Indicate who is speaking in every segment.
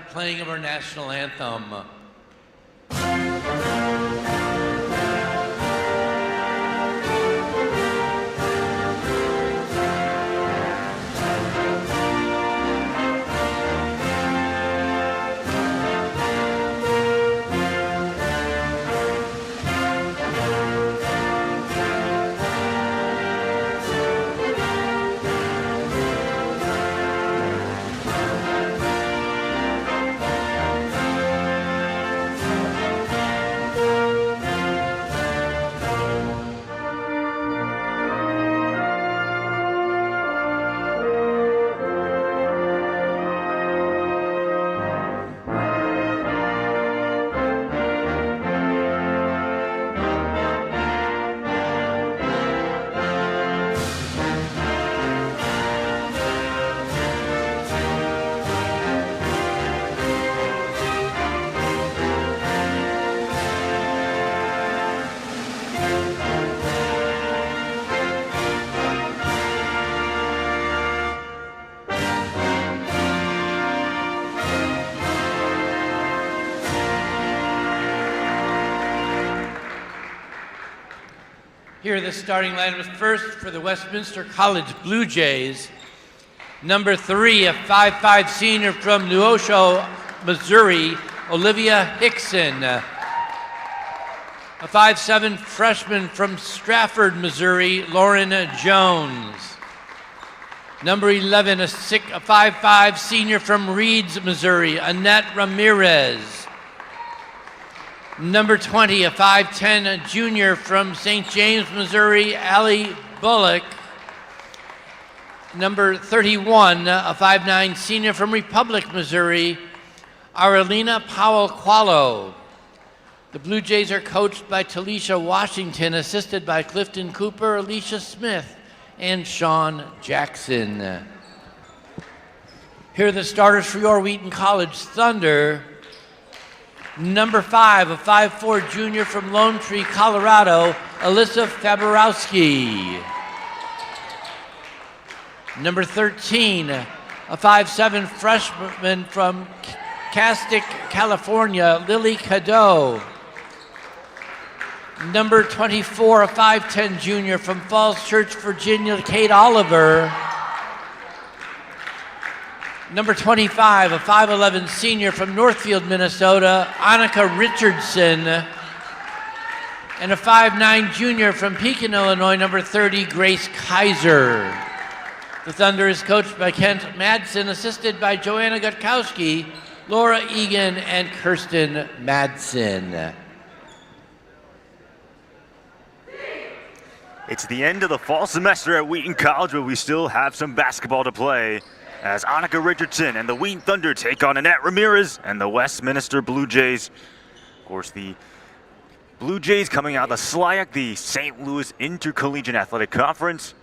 Speaker 1: playing of our national anthem. Here are the starting lineups. First, for the Westminster College Blue Jays, number 3, a 5'5" senior from Neosho, Missouri, Olivia Hickson. A 5'7" freshman from Stratford, Missouri, Lauren Jones. Number 11, a 5'5" senior from Reeds, Missouri, Annette Ramirez. Number 20, a 5'10" junior from St. James, Missouri, Allie Bullock. Number 31, a 5'9" senior from Republic, Missouri, Arlena Powell-Qualo. The Blue Jays are coached by Talisha Washington, assisted by Clifton Cooper, Alicia Smith, and Sean Jackson. Here are the starters for your Wheaton College Thunder. Number 5, a 5'4" junior from Lone Tree, Colorado, Alyssa Faborowski. Number 13, a 5'7" freshman from Castaic, California, Lily Cadeau. Number 24, a 5'10" junior from Falls Church, Virginia, Kate Oliver. Number 25, a 5'11" senior from Northfield, Minnesota, Annika Richardson. And a 5'9" junior from Pekin, Illinois, number 30, Grace Kaiser. The Thunder is coached by Kent Madsen, assisted by Joanna Gutkowski, Laura Egan, and Kirsten Madsen.
Speaker 2: It's the end of the fall semester at Wheaton College, but we still have some basketball to play as Annika Richardson and the Wheaton Thunder take on Annette Ramirez and the Westminster Blue Jays. Of course, the Blue Jays coming out of the SLIAC, the St. Louis Intercollegiate Athletic Conference.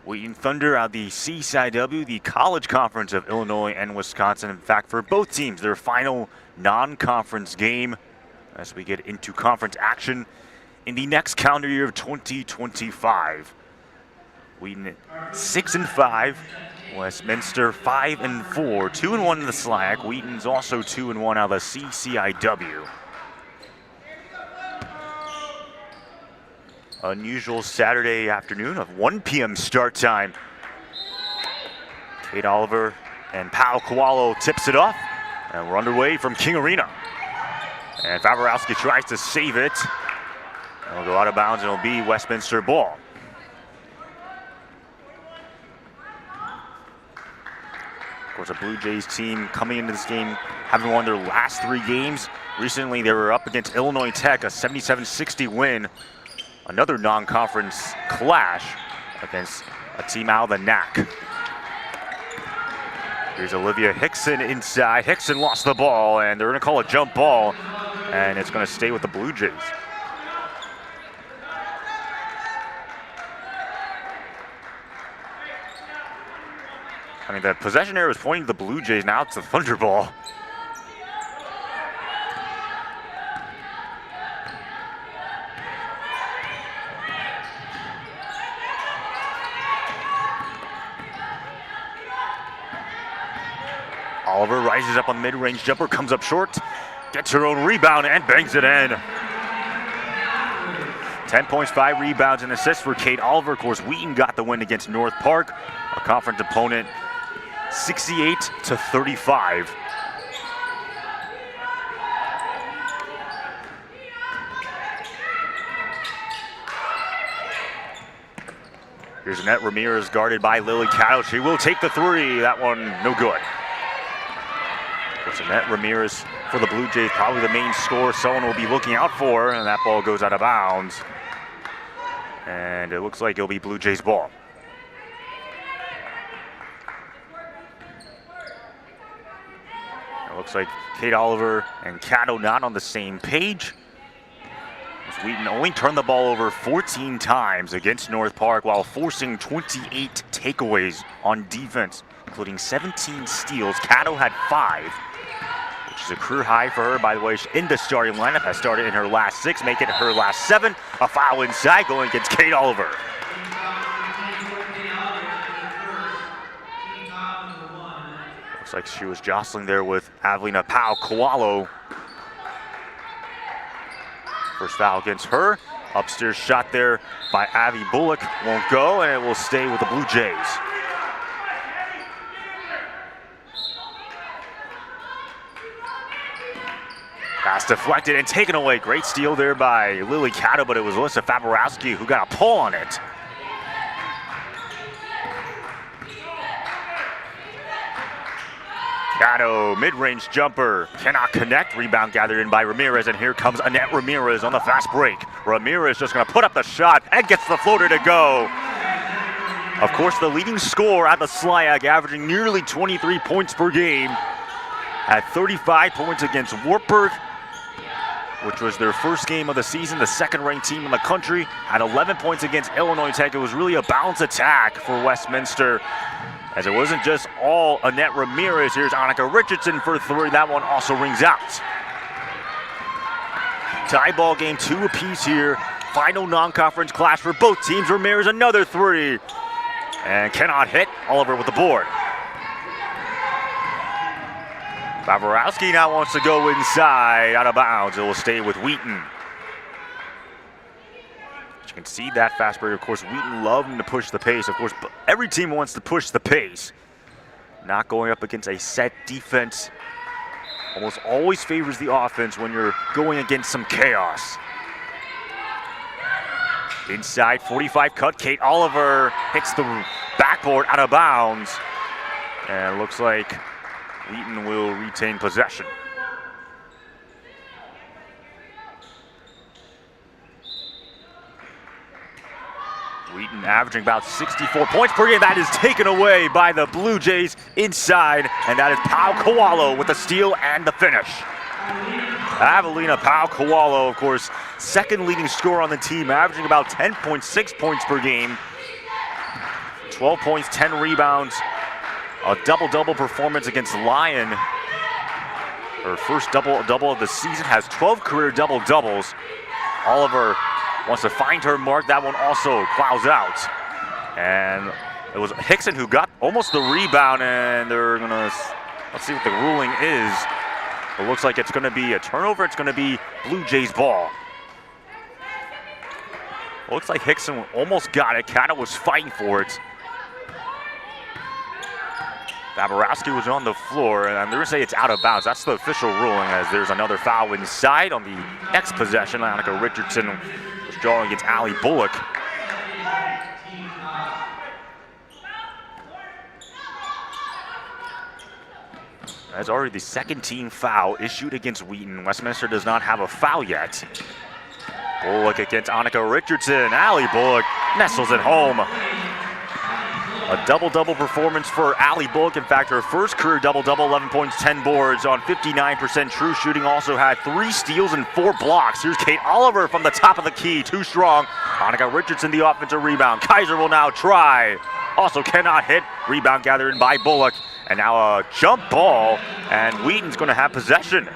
Speaker 2: Wheaton Thunder out of the CCIW, the College Conference of Illinois and Wisconsin. In fact, for both teams, their final non-conference game as we get into conference action in the next calendar year of 2025. Wheaton 6-5. Westminster 5-4, 2-1 in the SLIAC. Wheaton's also 2-1 out of the CCIW. Unusual Saturday afternoon of 1 p.m. start time. Kate Oliver and Powell-Qualo tips it off, and we're underway from King Arena. And Faborowski tries to save it. It'll go out of bounds, and it'll be Westminster ball. Of course, a Blue Jays team coming into this game having won their last 3 games. Recently, they were up against Illinois Tech, a 77-60 win. Another non-conference clash against a team out of the NAC. Here's Olivia Hickson inside. Hickson lost the ball, and they're going to call a jump ball, and it's going to stay with the Blue Jays. I mean, the possession area was pointing to the Blue Jays. Now it's the Thunder ball. Oliver rises up on the mid-range jumper, comes up short, gets her own rebound and bangs it in. 10 points, 5 rebounds, and assists for Kate Oliver. Of course, Wheaton got the win against North Park, a conference opponent, 68-35. Here's Annette Ramirez guarded by Lily Cattle. She will take the three. That one, no good. It's Annette Ramirez for the Blue Jays, probably the main scorer someone will be looking out for, and that ball goes out of bounds. And it looks like it'll be Blue Jays ball. It looks like Kate Oliver and Catto not on the same page. Wheaton only turned the ball over 14 times against North Park while forcing 28 takeaways on defense, including 17 steals. Catto had 5, which is a career high for her. By the way, in the starting lineup, has started in her last 6, making it her last 7. A foul inside going against Kate Oliver. Looks like she was jostling there with Avelina Pau-Koalo. First foul against her. Upstairs shot there by Avi Bullock. Won't go, and it will stay with the Blue Jays. Pass deflected and taken away. Great steal there by Lily Catto, but it was Alyssa Faborowski who got a pull on it. Catto, mid-range jumper, cannot connect. Rebound gathered in by Ramirez, and here comes Annette Ramirez on the fast break. Ramirez just gonna put up the shot and gets the floater to go. Of course, the leading scorer at the SLIAC, averaging nearly 23 points per game, had 35 points against Wartburg, which was their first game of the season, the second-ranked team in the country. Had 11 points against Illinois Tech. It was really a balanced attack for Westminster, as it wasn't just all Annette Ramirez. Here's Annika Richardson for 3. That one also rings out. Tie ball game, 2 apiece here. Final non-conference clash for both teams. Ramirez another 3. And cannot hit. Oliver with the board. Favorowski now wants to go inside, out of bounds. It will stay with Wheaton. You can see that fast break. Of course, Wheaton loving to push the pace. Of course, every team wants to push the pace. Not going up against a set defense almost always favors the offense when you're going against some chaos. Inside, 45 cut. Kate Oliver hits the backboard out of bounds. And it looks like Wheaton will retain possession. Wheaton averaging about 64 points per game. That is taken away by the Blue Jays inside, and that is Pau-Koalo with the steal and the finish. Avelina Pau-Koalo, of course, second leading scorer on the team, averaging about 10.6 points per game. 12 points, 10 rebounds, a double-double performance against Lyon. Her first double-double of the season, has 12 career double-doubles. Oliver wants to find her mark. That one also fouls out. And it was Hickson who got almost the rebound, and they're gonna, let's see what the ruling is. It looks like it's gonna be a turnover. It's gonna be Blue Jays ball. Looks like Hickson almost got it. Catto was fighting for it. Faborowski was on the floor, and they're gonna say it's out of bounds. That's the official ruling, as there's another foul inside on the next possession. Annika Richardson was drawing against Allie Bullock. That's already the second team foul issued against Wheaton. Westminster does not have a foul yet. Bullock against Annika Richardson. Allie Bullock nestles it home. A double-double performance for Allie Bullock. In fact, her first career double-double, 11 points, 10 boards on 59% true shooting. Also had 3 steals and 4 blocks. Here's Kate Oliver from the top of the key, too strong. Annika Richardson, the offensive rebound. Kaiser will now try. Also cannot hit. Rebound gathered in by Bullock. And now a jump ball, and Wheaton's going to have possession.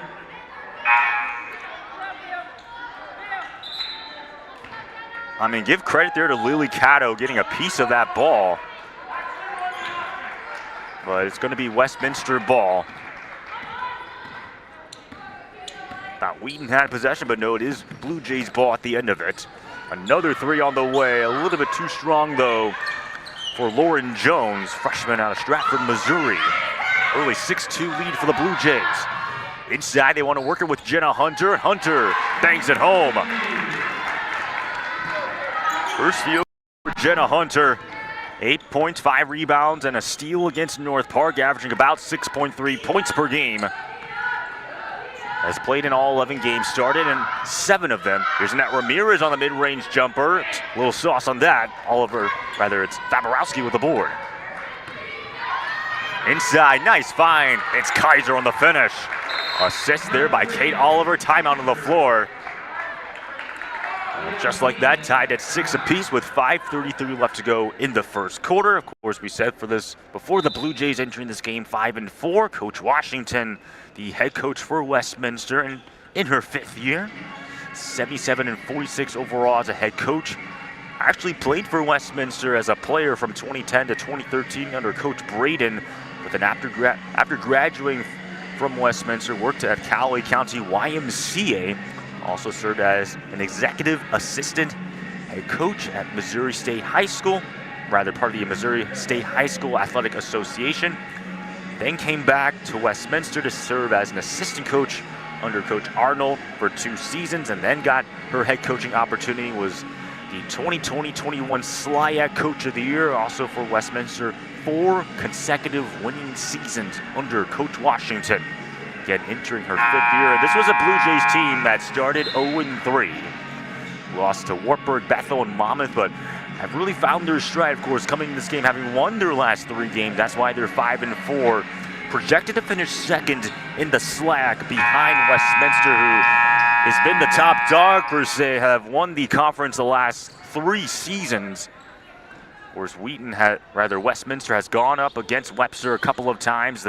Speaker 2: I mean, give credit there to Lily Catto getting a piece of that ball. But it's going to be Westminster ball. Thought Wheaton had possession, but no, it is Blue Jays ball at the end of it. Another three on the way, a little bit too strong though for Lauren Jones, freshman out of Stratford, Missouri. Early 6-2 lead for the Blue Jays. Inside, they want to work it with Jenna Hunter. Hunter bangs it home. First field for Jenna Hunter. 8 points, 5 rebounds, and a steal against North Park, averaging about 6.3 points per game. Has played in all 11 games, started in 7 of them. Here's Annette Ramirez on the mid-range jumper. A little sauce on that. It's Faborowski with the board. Inside, nice find. It's Kaiser on the finish. Assist there by Kate Oliver, timeout on the floor. And just like that, tied at 6 apiece with 5:33 left to go in the first quarter. Of course, we said for this, before the Blue Jays entering this game 5-4, Coach Washington, the head coach for Westminster, and in her 5th year, 77-46 overall as a head coach. Actually played for Westminster as a player from 2010 to 2013 under Coach Braden, but then after graduating from Westminster, worked at Callaway County YMCA. Also served as an executive assistant head coach at Missouri State High School, part of the Missouri State High School Athletic Association. Then came back to Westminster to serve as an assistant coach under Coach Arnold for 2 seasons, and then got her head coaching opportunity, was the 2020-21 SLIAC Coach of the Year, also for Westminster, 4 consecutive winning seasons under Coach Washington. Again, entering her 5th year. This was a Blue Jays team that started 0-3. Lost to Wartburg, Bethel, and Monmouth, but have really found their stride, of course, coming in this game, having won their last 3 games. That's why they're 5-4. Projected to finish 2nd in the SLAC behind Westminster, who has been the top dog per se, have won the conference the last 3 seasons. Whereas Westminster has gone up against Webster a couple of times.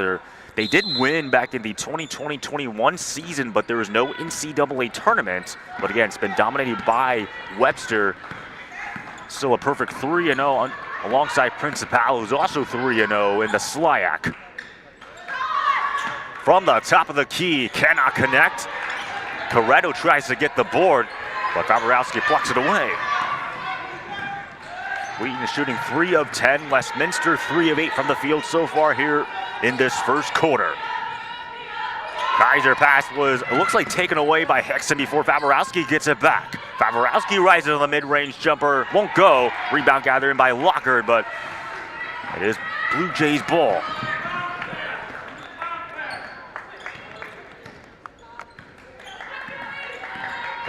Speaker 2: They did win back in the 2020-21 season, but there was no NCAA tournament. But again, it's been dominated by Webster. Still a perfect 3-0 alongside Principal, who's also 3-0 in the SLIAC. From the top of the key, cannot connect. Coretto tries to get the board, but Faborowski plucks it away. Wheaton is shooting 3 of 10. Westminster 3 of 8 from the field so far here in this first quarter. Kaiser pass looks like taken away by Hickson before Faborowski gets it back. Faborowski rises on the mid-range jumper, won't go. Rebound gathered in by Lockard, but it is Blue Jays ball.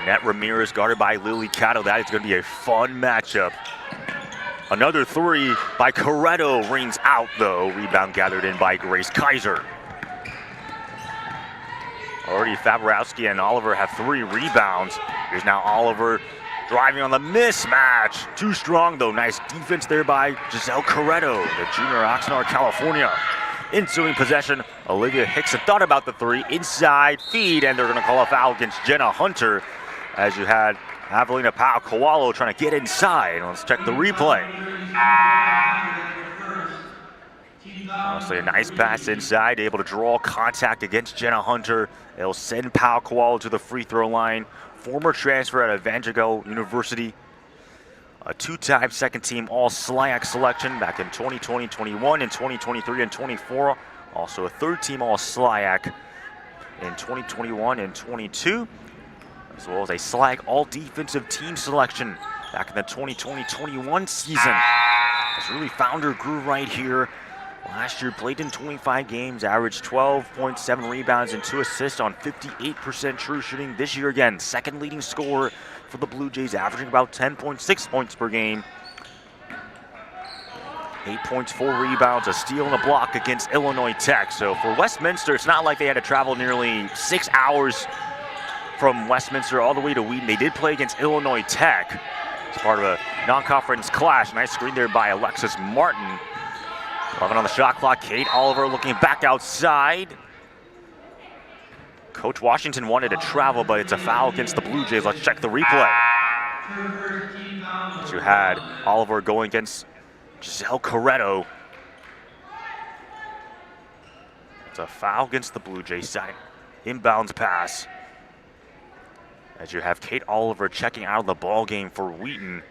Speaker 2: Annette Ramirez guarded by Lily Catto. That is going to be a fun matchup. Another 3 by Coretto rings out though. Rebound gathered in by Grace Kaiser. Already Faborowski and Oliver have 3 rebounds. Here's now Oliver driving on the mismatch. Too strong though. Nice defense there by Giselle Coretto, the junior Oxnard, California. Ensuing possession, Olivia Hickson thought about the 3. Inside feed, and they're going to call a foul against Jenna Hunter, as you had Avelina Powell-Kowalo trying to get inside. Let's check the replay. Honestly, a nice pass inside, able to draw contact against Jenna Hunter. It'll send Powell-Kowalo to the free throw line. Former transfer at Evangelical University. A 2-time second-team All-SLIAC selection back in 2020-21 and 2023 and 24. Also a third-team All-SLIAC in 2021 and 22. As well as a SLIAC All-Defensive Team selection back in the 2020-21 season. Has really found her groove right here. Last year played in 25 games, averaged 12.7 rebounds and 2 assists on 58% true shooting. This year again, second leading scorer for the Blue Jays, averaging about 10.6 points per game. 8 points, 4 rebounds, a steal and a block against Illinois Tech. So for Westminster, it's not like they had to travel nearly 6 hours from Westminster all the way to Wheaton. They did play against Illinois Tech as part of a non-conference clash. Nice screen there by Alexis Martin. 11 on the shot clock. Kate Oliver looking back outside. Coach Washington wanted to travel, but it's a foul against the Blue Jays. Let's check the replay. You had Oliver going against Giselle Coretto. It's a foul against the Blue Jays side. Inbounds pass. as you have Kate Oliver checking out of the ball game for Wheaton.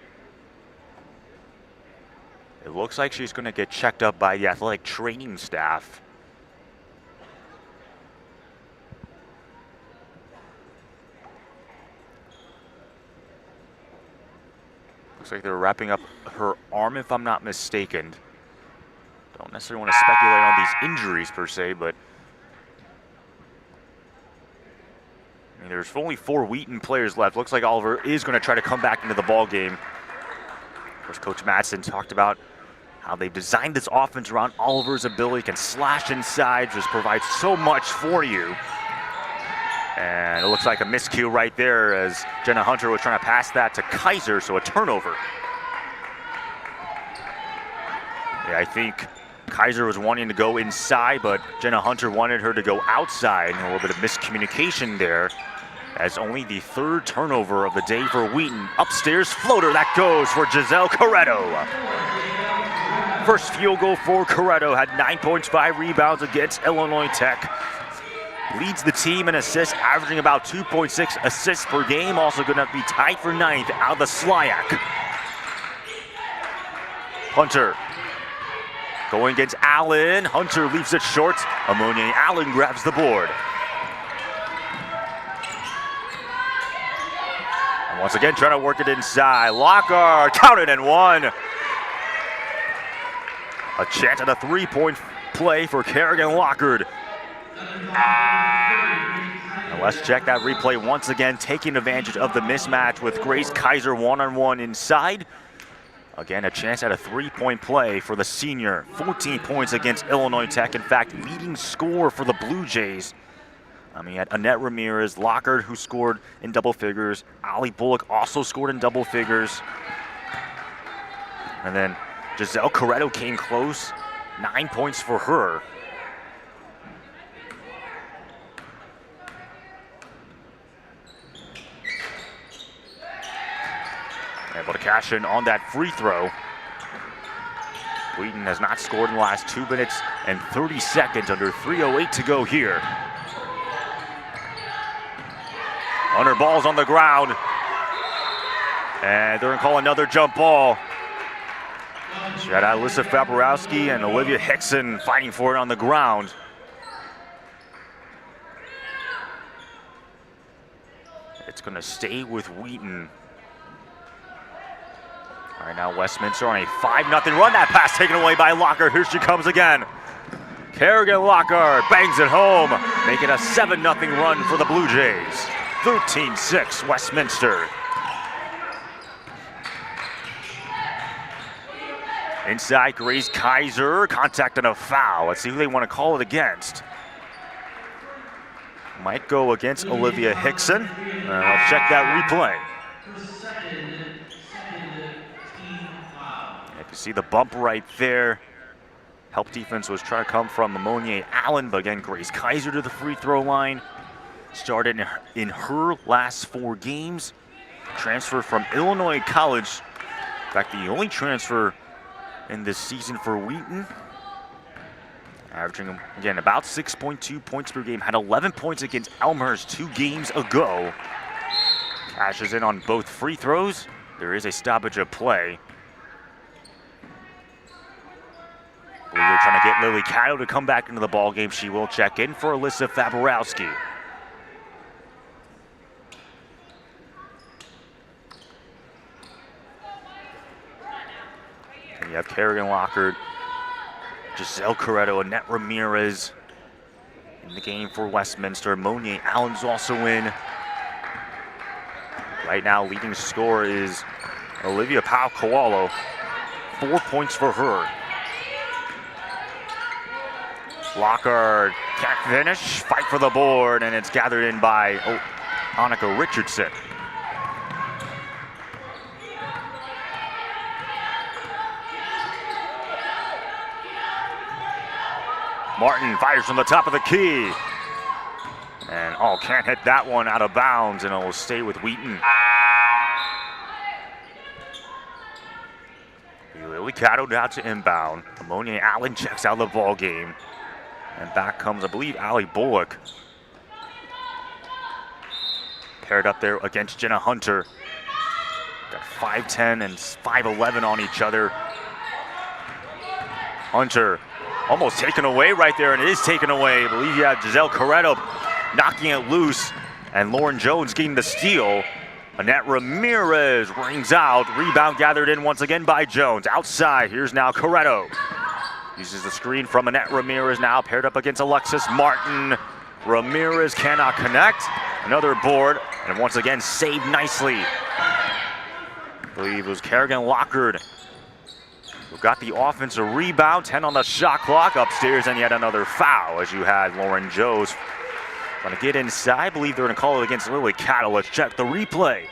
Speaker 2: It looks like she's going to get checked up by the athletic training staff. Looks like they're wrapping up her arm, if I'm not mistaken. Don't necessarily want to speculate on these injuries per se, but I mean, there's only 4 Wheaton players left. Looks like Oliver is going to try to come back into the ball game. Of course, Coach Madsen talked about how they've designed this offense around Oliver's ability, can slash inside, just provide so much for you. And it looks like a miscue right there as Jenna Hunter was trying to pass that to Kaiser, so a turnover. Yeah, I think Kaiser was wanting to go inside, but Jenna Hunter wanted her to go outside. And a little bit of miscommunication there, as only the 3rd turnover of the day for Wheaton. Upstairs floater, that goes for Giselle Corretto. First field goal for Corretto, had 9 points, 5 rebounds against Illinois Tech. Leads the team in assists, averaging about 2.6 assists per game. Also going to be tied for 9th out of the SLIAC. Hunter going against Allen. Hunter leaves it short. Ammonia Allen grabs the board. And once again, trying to work it inside. Lockhart counted and one. A chance at a 3-point play for Kerrigan Lockhart. And let's check that replay once again, taking advantage of the mismatch with Grace Kaiser one-on-one inside. Again, a chance at a 3-point play for the senior. 14 points against Illinois Tech. In fact, leading scorer for the Blue Jays. I mean, you had Annette Ramirez, Lockhart, who scored in double figures. Ali Bullock also scored in double figures. And then Giselle Corretto came close. 9 points for her. Able to cash in on that free throw. Wheaton has not scored in the last 2 minutes and 30 seconds, under 3:08 to go here. Hunter ball's on the ground. And they're going to call another jump ball. Shout out Alyssa Faborowski and Olivia Hickson fighting for it on the ground. It's going to stay with Wheaton. All right, now Westminster on a 5-0 run. That pass taken away by Lockhart. Here she comes again. Kerrigan Lockhart bangs it home, making a 7-0 run for the Blue Jays. 13-6 Westminster. Inside, Grace Kaiser, contact and a foul. Let's see who they want to call it against. Might go against Olivia Hickson. Let's check that replay. You can see the bump right there. Help defense was trying to come from Ammonia Allen, but again, Grace Kaiser to the free throw line. Started in her last 4 games. Transfer from Illinois College. In fact, the only transfer in this season for Wheaton. Averaging, again, about 6.2 points per game. Had 11 points against Elmhurst 2 games ago. Cashes in on both free throws. There is a stoppage of play. I believe they're trying to get Lily Caddo to come back into the ball game. She will check in for Alyssa Faborowski. And you have Kerrigan Lockhart, Giselle Corretto, Annette Ramirez in the game for Westminster. Monier Allen's also in. Right now, leading scorer is Olivia Powell-Koalo. 4 points for her. Lockhart can't finish, fight for the board, and it's gathered in by Annika Richardson. Martin fires from the top of the key. And can't hit that one out of bounds, and it will stay with Wheaton. Lily Caddo down to inbound. Ammonia Allen checks out the ball game. And back comes, I believe, Ali Bullock. paired up there against Jenna Hunter. Got 5'10" and 5'11" on each other. Hunter almost taken away right there, and it is taken away. I believe you have Giselle Corretto knocking it loose, and Lauren Jones getting the steal. Annette Ramirez rings out. Rebound gathered in once again by Jones. Outside, here's now Corretto. Uses the screen from Annette Ramirez now, paired up against Alexis Martin. Ramirez cannot connect. Another board, and once again saved nicely. I believe it was Kerrigan Lockard who got the offensive rebound. 10 on the shot clock. Upstairs, and yet another foul as you had Lauren Jones trying to get inside. I believe they're going to call it against Lily Cattle. Let's check the replay.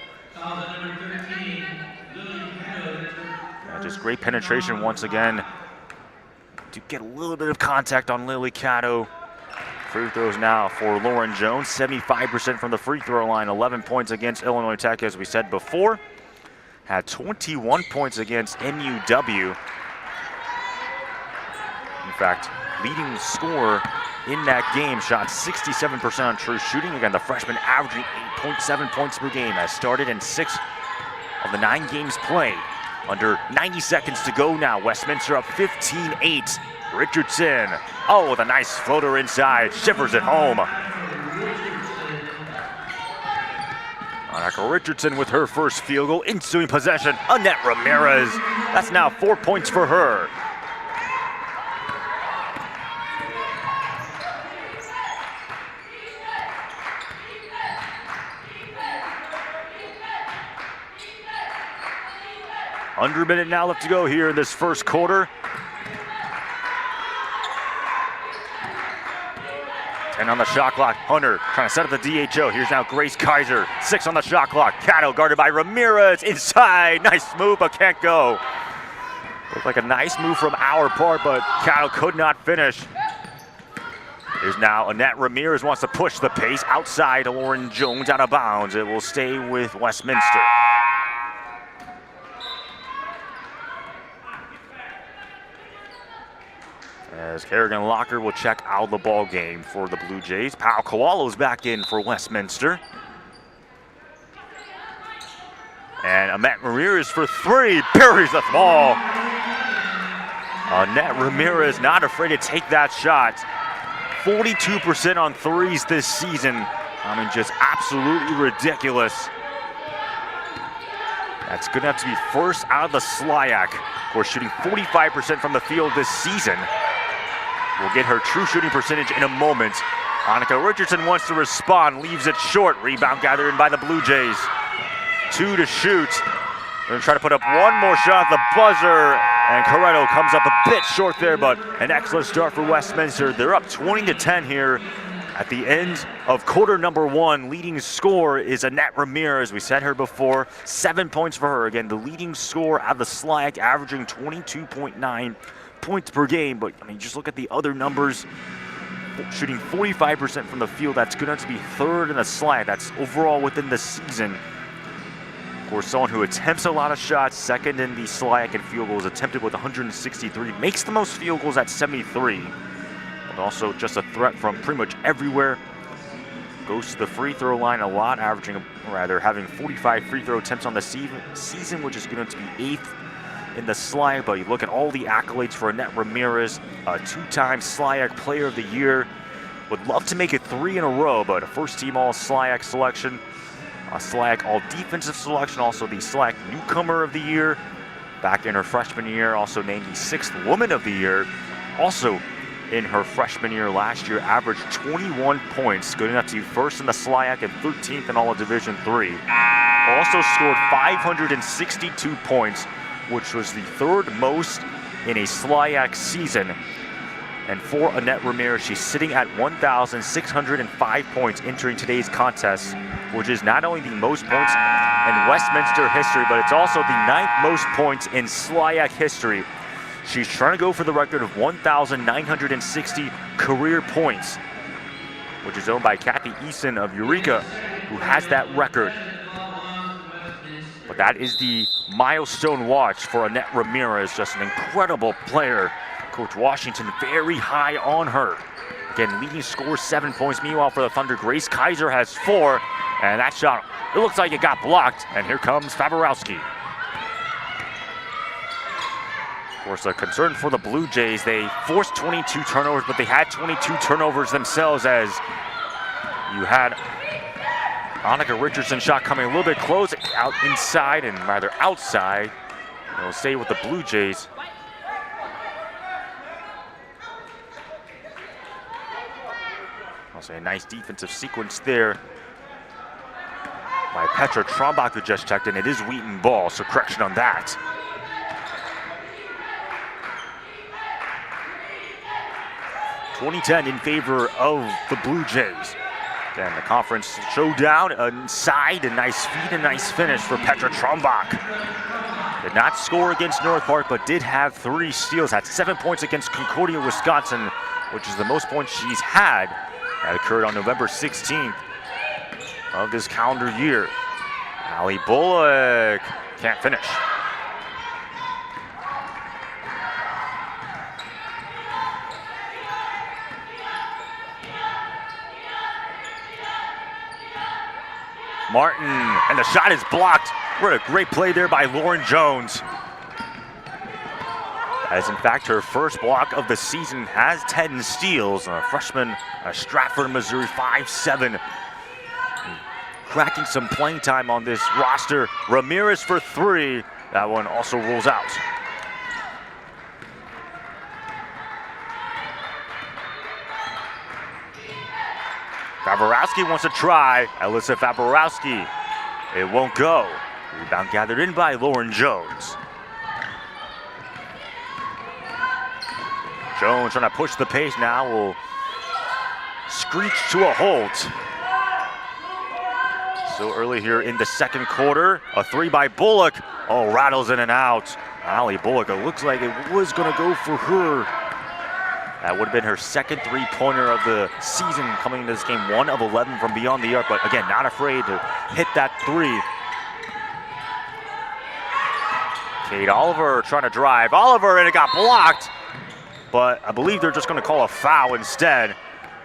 Speaker 2: Just great penetration once again to get a little bit of contact on Lily Catto. Free throws now for Lauren Jones. 75% from the free throw line. 11 points against Illinois Tech, as we said before. Had 21 points against MUW. In fact, leading scorer in that game, shot 67% on true shooting. Again, the freshman averaging 8.7 points per game, has started in 6 of the 9 games played. Under 90 seconds to go now. Westminster up 15-8. Richardson, oh, with a nice floater inside, shippers it home. Monica Richardson with her first field goal, ensuing possession. Annette Ramirez, that's now 4 points for her. Under a minute now left to go here in this first quarter. 10 on the shot clock. Hunter trying to set up the DHO. Here's now Grace Kaiser. 6 on the shot clock. Catto guarded by Ramirez. Inside. Nice move, but can't go. Looked like a nice move from our part, but Catto could not finish. Here's now Annette Ramirez wants to push the pace. Outside, Lauren Jones out of bounds. It will stay with Westminster. As Kerrigan Lockard will check out the ball game for the Blue Jays. Pau Koalo's back in for Westminster. And Annette Ramirez for 3, buries the ball. Annette Ramirez not afraid to take that shot. 42% on threes this season. I mean, just absolutely ridiculous. That's good enough to be first out of the SLIAC. Of course, shooting 45% from the field this season. We'll get her true shooting percentage in a moment. Annika Richardson wants to respond, leaves it short. Rebound gathered in by the Blue Jays. 2 to shoot. They're going to try to put up one more shot at the buzzer. And Corretto comes up a bit short there, but an excellent start for Westminster. They're up 20-10 here at the end of quarter number 1. Leading scorer is Annette Ramirez. We said her before. 7 points for her. Again, the leading scorer out of the SLIAC, averaging 22.9 points per game. But I mean, just look at the other numbers. Shooting 45% from the field. That's good enough to be 3rd in the SLIAC. That's overall within the season. Of course, someone who attempts a lot of shots, 2nd in the SLIAC in field goals, attempted with 163. Makes the most field goals at 73. But also just a threat from pretty much everywhere. Goes to the free throw line a lot, having 45 free throw attempts on the season, which is going to be 8th in the SLIAC. But you look at all the accolades for Annette Ramirez, a 2-time SLIAC Player of the Year. Would love to make it 3 in a row, but a first-team All-SLIAC selection, a SLIAC All-Defensive selection, also the SLIAC Newcomer of the Year. Back in her freshman year, also named the 6th Woman of the Year. Also in her freshman year last year, averaged 21 points, good enough to be 1st in the SLIAC and 13th in all of Division III. Also scored 562 points, which was the 3rd most in a SLIAC season. And for Annette Ramirez, she's sitting at 1,605 points entering today's contest, which is not only the most points in Westminster history, but it's also the 9th most points in SLIAC history. She's trying to go for the record of 1,960 career points, which is owned by Kathy Eason of Eureka, who has that record. But that is the milestone watch for Annette Ramirez, just an incredible player. Coach Washington very high on her. Again, leading scorer 7 points. Meanwhile, for the Thunder, Grace Kaiser has 4. And that shot, it looks like it got blocked. And here comes Favorowski. Of course, a concern for the Blue Jays. They forced 22 turnovers, but they had 22 turnovers themselves, as you had Annika Richardson's shot coming a little bit close, out inside and rather outside. It'll stay with the Blue Jays. I'll say a nice defensive sequence there by Petra Trombach, who just checked in. It is Wheaton ball, so correction on that. .2010 in favor of the Blue Jays. Again, the conference showdown inside, a nice feed, a nice finish for Petra Trombach. Did not score against North Park, but did have 3 steals. Had 7 points against Concordia, Wisconsin, which is the most points she's had. That occurred on November 16th of this calendar year. Allie Bullock can't finish. Martin, and the shot is blocked. What a great play there by Lauren Jones. As in fact, her first block of the season, has 10 steals. A freshman, Stratford, Missouri, 5'7". Cracking some playing time on this roster. Ramirez for 3. That one also rules out. Favorowski wants to try. Alyssa Favorowski. It won't go. Rebound gathered in by Lauren Jones. Jones trying to push the pace now. Will screech to a halt. So early here in the second quarter. A 3 by Bullock. Oh, rattles in and out. Allie Bullock, it looks like it was going to go for her. That would have been her second 3-pointer of the season coming into this game. 1 of 11 from beyond the arc, but again, not afraid to hit that 3. Kate Oliver trying to drive. Oliver, and it got blocked, but I believe they're just going to call a foul instead.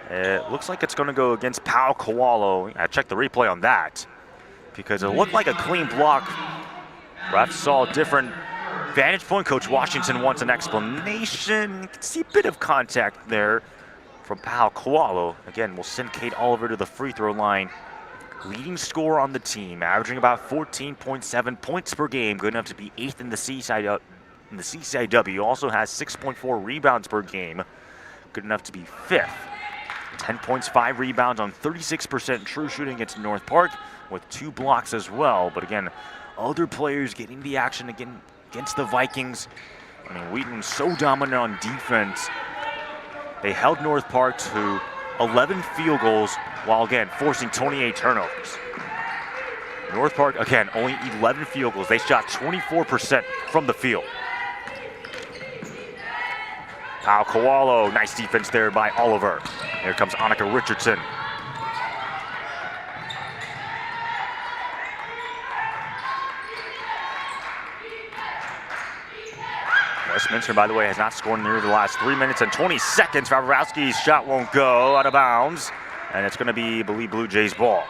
Speaker 2: It looks like it's going to go against Pau Kowalo. I checked the replay on that because it looked like a clean block. Refs saw a different vantage point. Coach Washington wants an explanation. You can see a bit of contact there from Pau Kowalo. Again, we'll send Kate Oliver to the free throw line. Leading scorer on the team, averaging about 14.7 points per game. Good enough to be 8th in the CCIW. Also has 6.4 rebounds per game. Good enough to be 5th. 10 points, 5 rebounds on 36% true shooting against North Park, with 2 blocks as well. But again, other players getting the action again against the Vikings. I mean, Wheaton so dominant on defense. They held North Park to 11 field goals while, again, forcing 28 turnovers. North Park, again, only 11 field goals. They shot 24% from the field. Pau Kowalo, nice defense there by Oliver. Here comes Annika Richardson. Westminster, by the way, has not scored near the last 3 minutes and 20 seconds. Favorowski's shot won't go, out of bounds. And it's going to be, I believe, Blue Jays ball.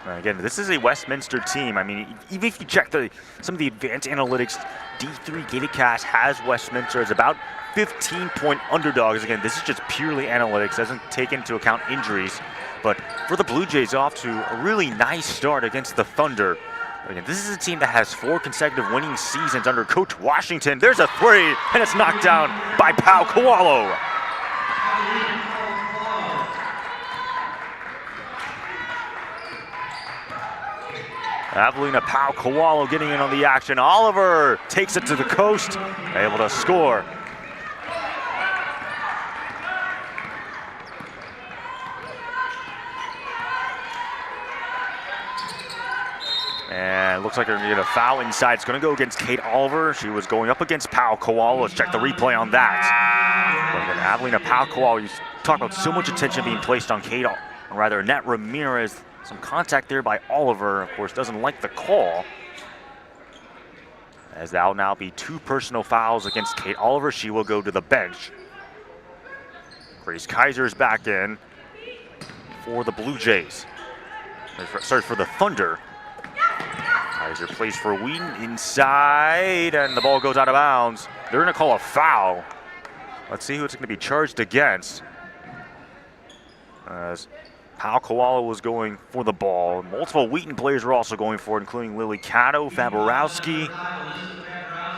Speaker 2: Again, this is a Westminster team. I mean, even if you check some of the advanced analytics, D3 GatorCast has Westminster as about 15-point underdogs. Again, this is just purely analytics, doesn't take into account injuries. But for the Blue Jays, off to a really nice start against the Thunder. Again, this is a team that has 4 consecutive winning seasons under Coach Washington. There's a 3, and it's knocked down by Pau Kowalo. Avelina Pau Kowalo getting in on the action. Oliver takes it to the coast, able to score. And it looks like they're going to get a foul inside. It's going to go against Kate Oliver. She was going up against Pau Kowalo. Let's check the replay on that. But again, Avelina Pau Kowalo, you talk about so much attention being placed on Kate, or rather Annette Ramirez. Some contact there by Oliver, of course, doesn't like the call. As that'll now be 2 personal fouls against Kate Oliver. She will go to the bench. Grace Kaiser's back in for the Blue Jays. Sorry, for the Thunder. Kaiser plays for Wheaton inside, and the ball goes out of bounds. They're going to call a foul. Let's see who it's going to be charged against. As Pal Koala was going for the ball. Multiple Wheaton players were also going for it, including Lily Cato, Faborowski.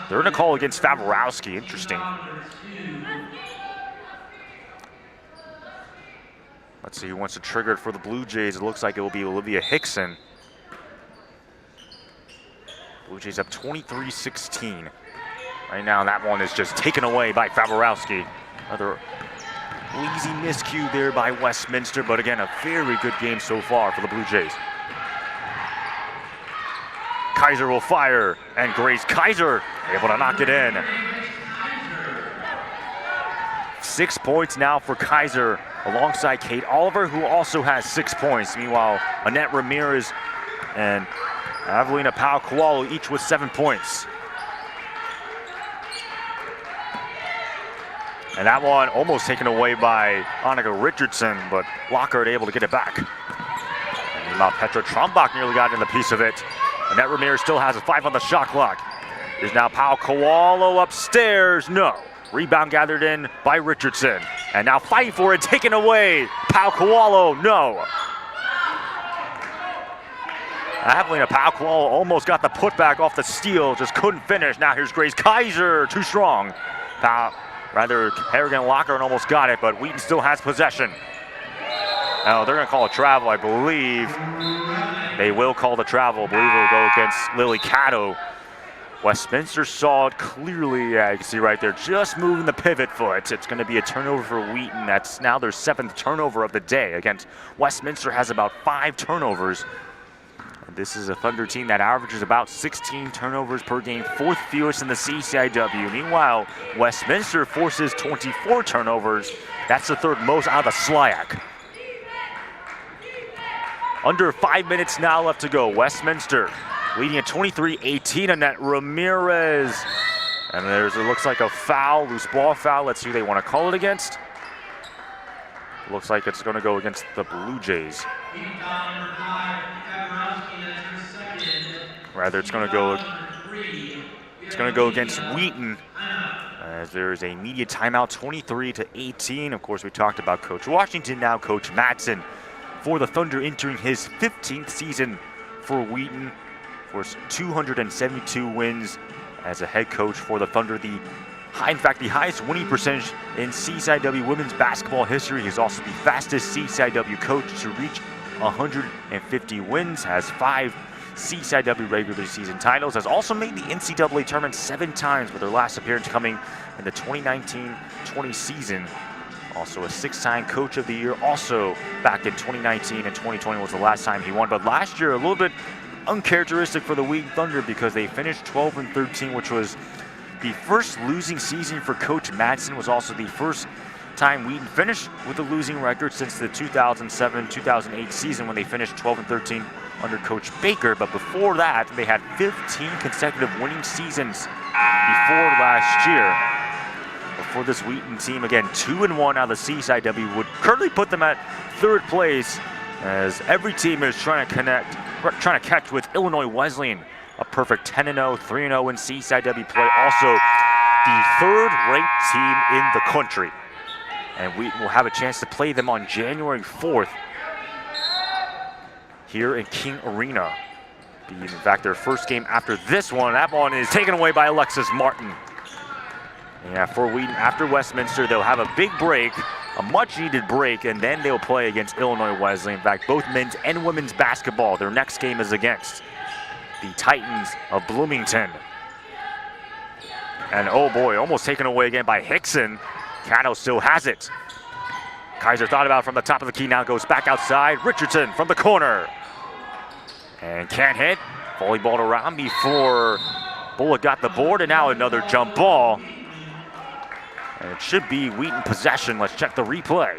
Speaker 2: They're going to call against Faborowski. Interesting. Let's see who wants to trigger it for the Blue Jays. It looks like it will be Olivia Hickson. Blue Jays up 23-16. Right now, that one is just taken away by Faborowski. Another lazy miscue there by Westminster, but again, a very good game so far for the Blue Jays. Kaiser will fire, and Grace Kaiser able to knock it in. 6 points now for Kaiser, alongside Kate Oliver, who also has 6 points. Meanwhile, Annette Ramirez and Avelina Pau-Kualu each with 7 points. And that one almost taken away by Annika Richardson, but Lockhart able to get it back. And meanwhile, Petra Trombach nearly got in the piece of it. Annette Ramirez still has a 5 on the shot clock. There's now Pau-Kualu upstairs. No. Rebound gathered in by Richardson. And now fighting for it, taken away. Pau-Kualu, no. Avelina Pau-Kualu almost got the putback off the steal, just couldn't finish. Now here's Grace Kaiser, too strong. Harrigan Lockhart almost got it, but Wheaton still has possession. Now they're going to call a travel, I believe. They will call the travel. I believe it will go against Lily Cato. Westminster saw it clearly. Yeah, you can see right there, just moving the pivot foot. It's going to be a turnover for Wheaton. That's now their 7th turnover of the day. Against Westminster has about 5 turnovers. This is a Thunder team that averages about 16 turnovers per game, 4th fewest in the CCIW. Meanwhile, Westminster forces 24 turnovers. That's the 3rd most out of the SLIAC. Under 5 minutes now left to go. Westminster leading at 23-18. Annette Ramirez. And it looks like a foul, loose ball foul. Let's see who they want to call it against. Looks like it's going to go against the Blue Jays. Rather, it's going to go against Wheaton, as there is a media timeout, 23-18. Of course, we talked about Coach Washington, now Coach Madsen for the Thunder, entering his 15th season for Wheaton. Of course, 272 wins as a head coach for the Thunder. In fact, the highest winning percentage in CCIW women's basketball history. He's also the fastest CCIW coach to reach 150 wins, has 5 CCIW regular season titles, has also made the NCAA tournament 7 times, with their last appearance coming in the 2019-20 season. Also a 6-time Coach of the Year, also back in 2019 and 2020 was the last time he won. But last year, a little bit uncharacteristic for the Wheaton Thunder, because they finished 12-13, which was the first losing season for Coach Madsen. Was also the first time Wheaton finished with a losing record since the 2007-2008 season, when they finished 12-13 under Coach Baker. But before that, they had 15 consecutive winning seasons before last year. For this Wheaton team, again, 2-1 out of the CCIW would currently put them at 3rd place, as every team is trying to catch with Illinois Wesleyan, a perfect 10-0, 3-0 in CCIW play. Also, the 3rd-ranked team in the country. And Wheaton will have a chance to play them on January 4th here in King Arena. In fact, their first game after this one. That one is taken away by Alexis Martin. Yeah, for Wheaton, after Westminster, they'll have a big break, a much-needed break, and then they'll play against Illinois Wesleyan. In fact, both men's and women's basketball, their next game is against the Titans of Bloomington. And oh boy, almost taken away again by Hickson. Cato still has it. Kaiser thought about it from the top of the key, now goes back outside. Richardson from the corner. And can't hit. Volleyballed around before Bullock got the board, and now another jump ball. And it should be Wheaton possession. Let's check the replay.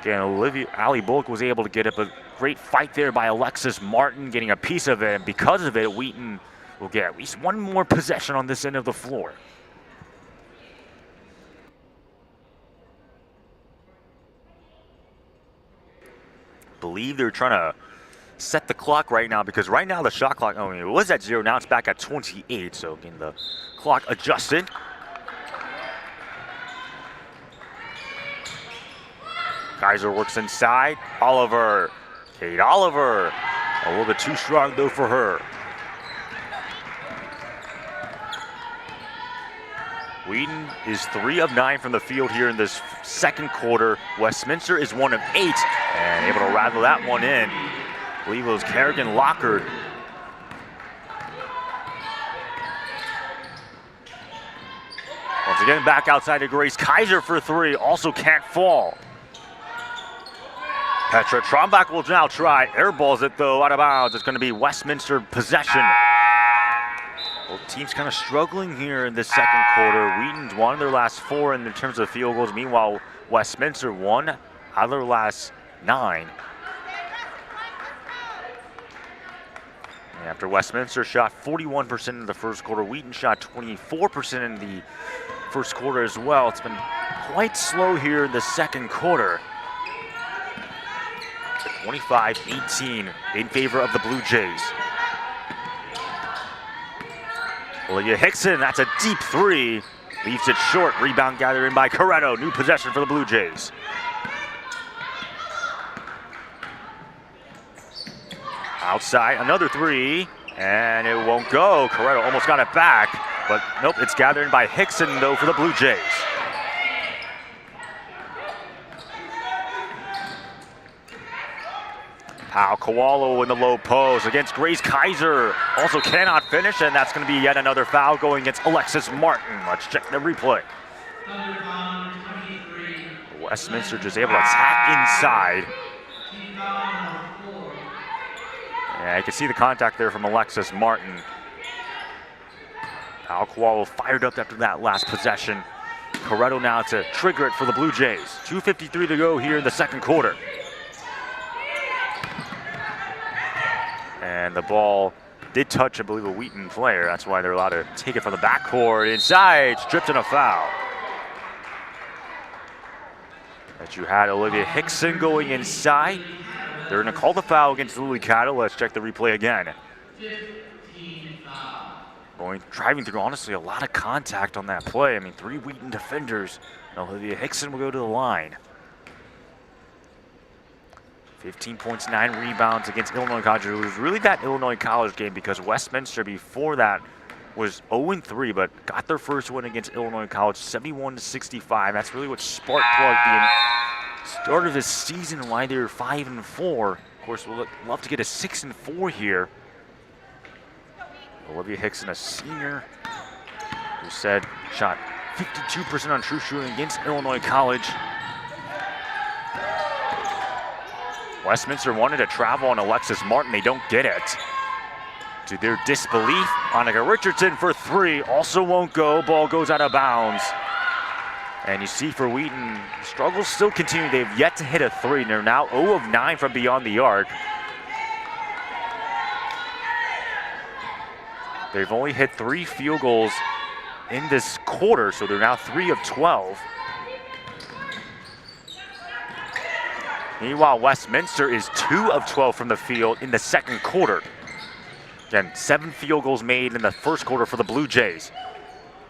Speaker 2: Again, Ali Bullock was able to get it, but great fight there by Alexis Martin, getting a piece of it. And because of it, Wheaton will get at least one more possession on this end of the floor. believe they're trying to set the clock right now, because right now the shot clock, it was at 0, now it's back at 28. So again, the clock adjusted. Kaiser works inside. Oliver, Kate Oliver, a little bit too strong though for her. Wheaton is 3 of 9 from the field here in this second quarter. Westminster is 1 of 8 and able to rattle that one in. I believe it was Kerrigan Lockard. Once again, back outside to Grace Kaiser for 3, also can't fall. Petra Trombach will now try. Airballs it though, out of bounds. It's going to be Westminster possession. Both teams kind of struggling here in the second quarter. Wheaton's won their last 4 in terms of field goals. Meanwhile, Westminster won out of their last 9. And after Westminster shot 41% in the first quarter, Wheaton shot 24% in the first quarter as well. It's been quite slow here in the second quarter. 25-18 in favor of the Blue Jays. Olivia Hickson, that's a deep 3. Leaves it short. Rebound gathered in by Corretto. New possession for the Blue Jays. Outside, another 3. And it won't go. Corretto almost got it back. But nope, it's gathered in by Hickson though for the Blue Jays. Pau Kowalo in the low post against Grace Kaiser. Also cannot finish, and that's going to be yet another foul going against Alexis Martin. Let's check the replay. Westminster just able to attack inside. Yeah, you can see the contact there from Alexis Martin. Pau Kowalo fired up after that last possession. Corretto now to trigger it for the Blue Jays. 2:53 to go here in the second quarter. And the ball did touch, I believe, a Wheaton player. That's why they're allowed to take it from the backcourt. Inside, stripped and a foul. But you had Olivia Hickson going inside. They're going to call the foul against Lily Cattle. Let's check the replay again. Driving through, honestly, a lot of contact on that play. I mean, 3 Wheaton defenders. And Olivia Hickson will go to the line. 15 points, 9 rebounds against Illinois College. It was really that Illinois College game because Westminster before that was 0-3, but got their first win against Illinois College, 71-65. That's really what spark plugged the start of this season and why they were 5-4. Of course, we'll love to get a 6-4 here. Olivia Hickson, a senior, who said shot 52% on true shooting against Illinois College. Westminster wanted to travel on Alexis Martin. They don't get it. To their disbelief, Annika Richardson for 3. Also won't go. Ball goes out of bounds. And you see for Wheaton, struggles still continue. They've yet to hit a 3. They're now 0 of 9 from beyond the arc. They've only hit 3 field goals in this quarter, so they're now 3 of 12. Meanwhile, Westminster is 2 of 12 from the field in the second quarter. Again, 7 field goals made in the first quarter for the Blue Jays.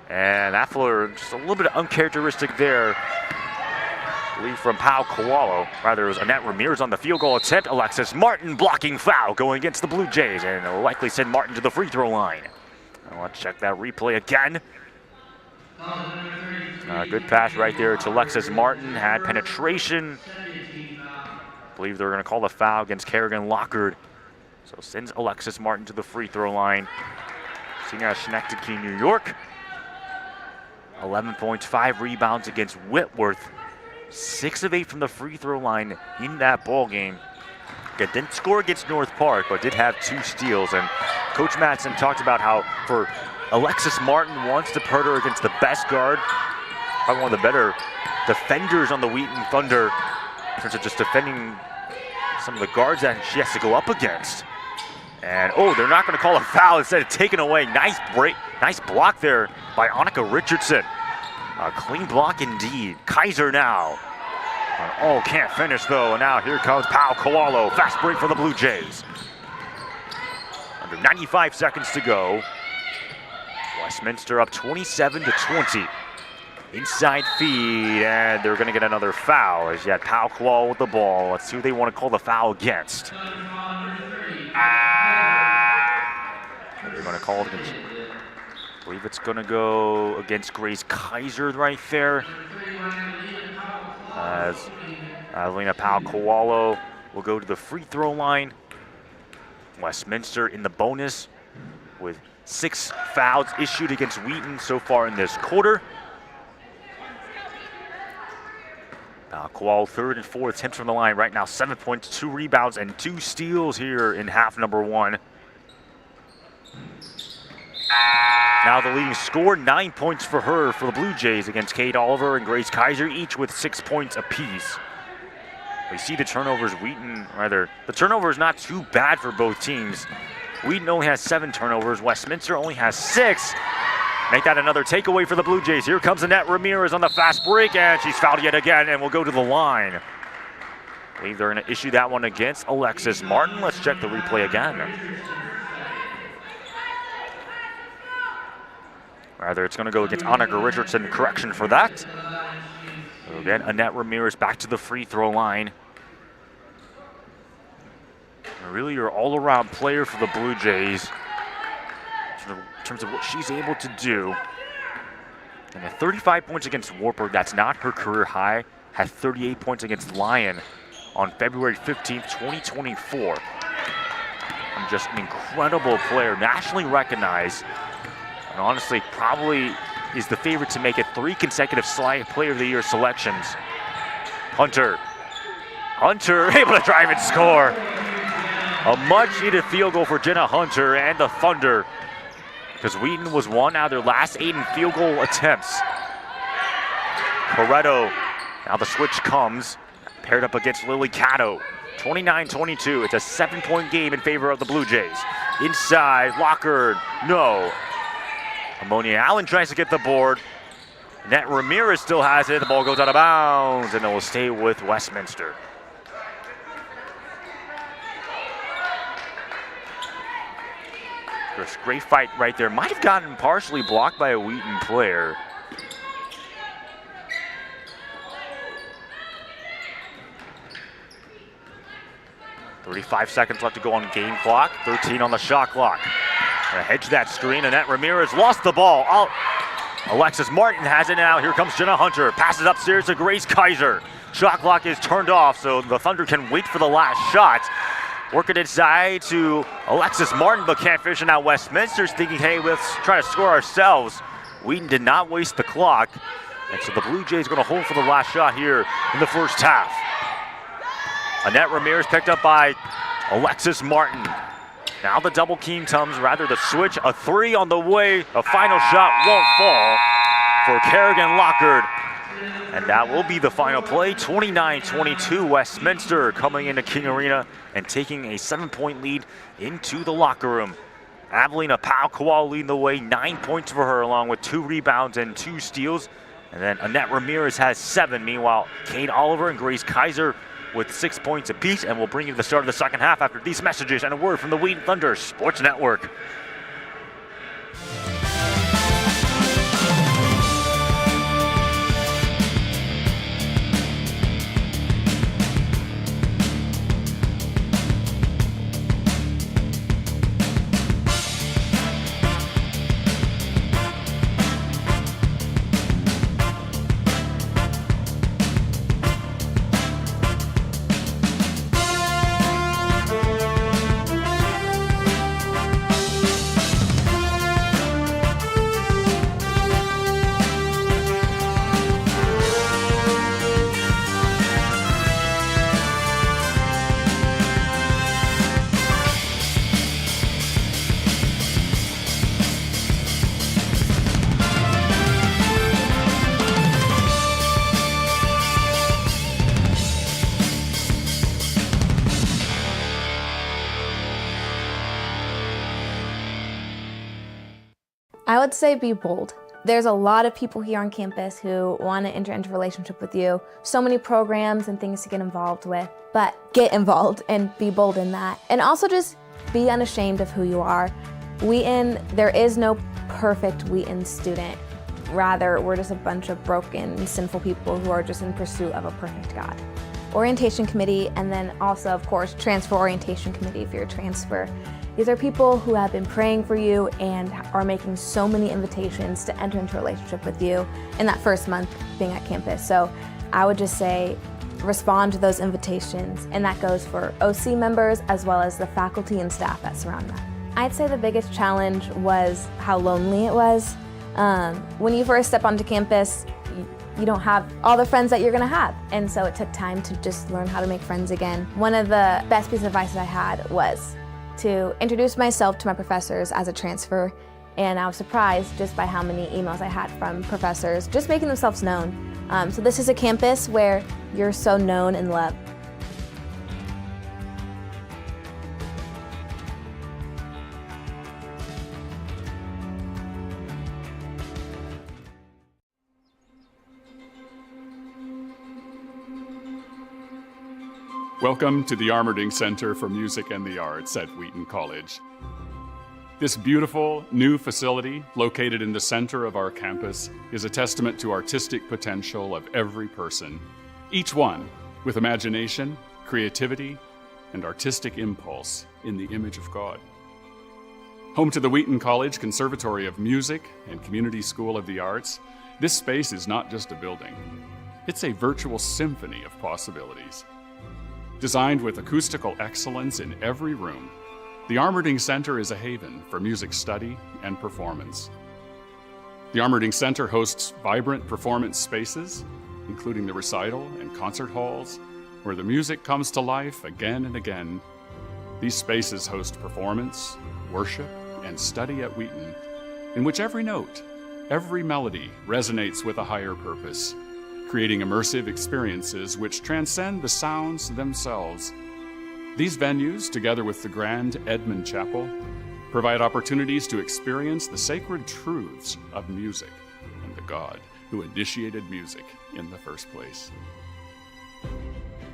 Speaker 2: And that floor, just a little bit uncharacteristic there. I believe from Pau Kowalo. Rather, it was Annette Ramirez on the field goal attempt. Alexis Martin blocking foul going against the Blue Jays. And it'll likely send Martin to the free throw line. Now let's check that replay again. Good pass right there to Alexis Martin. Had penetration. I believe they're going to call the foul against Kerrigan Lockard. So sends Alexis Martin to the free throw line. Senior out of Schenectady, New York. 11 points, 5 rebounds against Whitworth. 6 of 8 from the free throw line in that ball game. Again, didn't score against North Park, but did have 2 steals. And Coach Madsen talked about how for Alexis Martin wants to put her against the best guard, probably one of the better defenders on the Wheaton Thunder in terms of just defending some of the guards that she has to go up against. And they're not going to call a foul, instead of taken away. Nice break, nice block there by Annika Richardson. A clean block indeed. Kaiser now Oh, can't finish though. And now here comes Pau Koalo. Fast break for the Blue Jays. Under 95 seconds to go. Westminster up 27-20. Inside feed, and they're going to get another foul as you had Pau Koalo with the ball. Let's see who they want to call the foul against. They're going to call it against, I believe it's going to go against Grace Kaiser right there. As Adelina Pau Koalo will go to the free throw line. Westminster in the bonus with 6 fouls issued against Wheaton so far in this quarter. Koalo, 3rd and 4th attempts from the line right now. 7 points, 2 rebounds, and 2 steals here in half number 1. Now the leading scorer, 9 points for her for the Blue Jays against Kate Oliver and Grace Kaiser, each with 6 points apiece. We see the turnovers, the turnover is not too bad for both teams. Wheaton only has 7 turnovers, Westminster only has 6. Make that another takeaway for the Blue Jays. Here comes Annette Ramirez on the fast break, and she's fouled yet again and will go to the line. I believe they're going to issue that one against Alexis Martin. Let's check the replay again. Rather, it's going to go against Annika Richardson. Correction for that. So again, Annette Ramirez back to the free throw line. Really your all-around player for the Blue Jays in terms of what she's able to do. And at 35 points against Wartburg, that's not her career high. Had 38 points against Lyon on February 15th, 2024. And just an incredible player, nationally recognized. And honestly, probably is the favorite to make it 3 consecutive Player of the Year selections. Hunter able to drive and score. A much-needed field goal for Jenna Hunter and the Thunder, because Wheaton was 1 out of their last 8 in field goal attempts. Coretto, now the switch comes, paired up against Lily Cato. 29-22, it's a 7-point game in favor of the Blue Jays. Inside, Lockard, no. Ammonia Allen tries to get the board. Annette Ramirez still has it, the ball goes out of bounds, and it will stay with Westminster. Great fight right there. Might have gotten partially blocked by a Wheaton player. .35 seconds left to go on game clock. 13 on the shot clock. Gonna hedge that screen. Annette Ramirez lost the ball. Alexis Martin has it now. Here comes Jenna Hunter. Passes upstairs to Grace Kaiser. Shot clock is turned off, so the Thunder can wait for the last shot. Working inside to Alexis Martin, but can't finish. Now Westminster's thinking, hey, let's try to score ourselves. Wheaton did not waste the clock. And so the Blue Jays going to hold for the last shot here in the first half. Annette Ramirez picked up by Alexis Martin. Now the double team comes, rather the switch. A 3 on the way. A final shot won't fall for Kerrigan Lockard. And that will be the final play. 29-22, Westminster coming into King Arena and taking a 7-point lead into the locker room. Adelina Pau Koalo leading the way, 9 points for her, along with 2 rebounds and 2 steals. And then Annette Ramirez has 7. Meanwhile, Kate Oliver and Grace Kaiser with 6 points apiece. And we'll bring you to the start of the second half after these messages and a word from the Wheaton Thunder Sports Network.
Speaker 3: I would say be bold. There's a lot of people here on campus who want to enter into a relationship with you. So many programs and things to get involved with, but get involved and be bold in that. And also just be unashamed of who you are. Wheaton, there is no perfect Wheaton student. Rather, we're just a bunch of broken, sinful people who are just in pursuit of a perfect God. Orientation committee, and then also, of course, transfer orientation committee if you're a transfer. These are people who have been praying for you and are making so many invitations to enter into a relationship with you in that first month being at campus. So I would just say respond to those invitations, and that goes for OC members as well as the faculty and staff that surround them. I'd say the biggest challenge was how lonely it was. When you first step onto campus, you don't have all the friends that you're gonna have. And so it took time to just learn how to make friends again. One of the best pieces of advice that I had was to introduce myself to my professors as a transfer. And I was surprised just by how many emails I had from professors just making themselves known. So this is a campus where you're so known and loved.
Speaker 4: Welcome to the Armerding Center for Music and the Arts at Wheaton College. This beautiful new facility, located in the center of our campus, is a testament to artistic potential of every person, each one with imagination, creativity, and artistic impulse in the image of God. Home to the Wheaton College Conservatory of Music and Community School of the Arts, this space is not just a building. It's a virtual symphony of possibilities. Designed with acoustical excellence in every room, the Armerding Center is a haven for music study and performance. The Armerding Center hosts vibrant performance spaces, including the recital and concert halls, where the music comes to life again and again. These spaces host performance, worship, and study at Wheaton, in which every note, every melody resonates with a higher purpose, creating immersive experiences which transcend the sounds themselves. These venues, together with the Grand Edmund Chapel, provide opportunities to experience the sacred truths of music and the God who initiated music in the first place.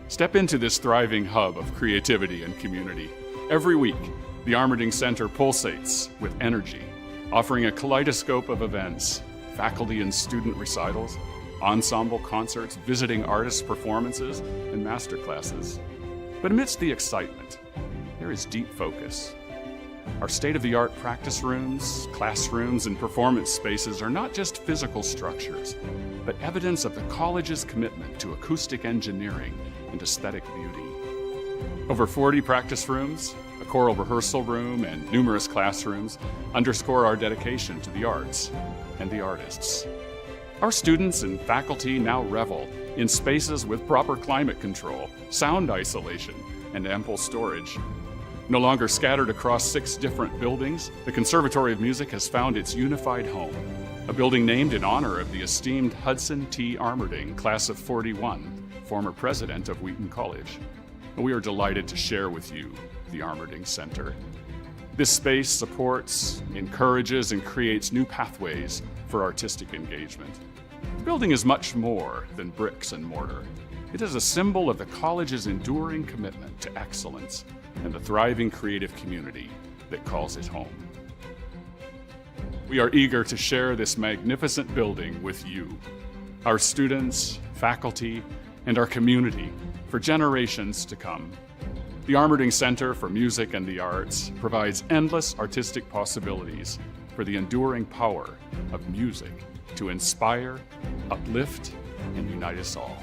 Speaker 4: Step into this thriving hub of creativity and community. Every week, the Armerding Center pulsates with energy, offering a kaleidoscope of events, faculty and student recitals, ensemble concerts, visiting artists' performances, and masterclasses. But amidst the excitement, there is deep focus. Our state-of-the-art practice rooms, classrooms, and performance spaces are not just physical structures, but evidence of the college's commitment to acoustic engineering and aesthetic beauty. Over 40 practice rooms, a choral rehearsal room, and numerous classrooms underscore our dedication to the arts and the artists. Our students and faculty now revel in spaces with proper climate control, sound isolation, and ample storage. No longer scattered across 6 different buildings, the Conservatory of Music has found its unified home, a building named in honor of the esteemed Hudson T. Armerding, class of '41, former president of Wheaton College. We are delighted to share with you the Armerding Center. This space supports, encourages, and creates new pathways for artistic engagement. The building is much more than bricks and mortar. It is a symbol of the college's enduring commitment to excellence and the thriving creative community that calls it home. We are eager to share this magnificent building with you, our students, faculty, and our community for generations to come. The Armerding Center for Music and the Arts provides endless artistic possibilities for the enduring power of music to inspire, uplift, and unite us all.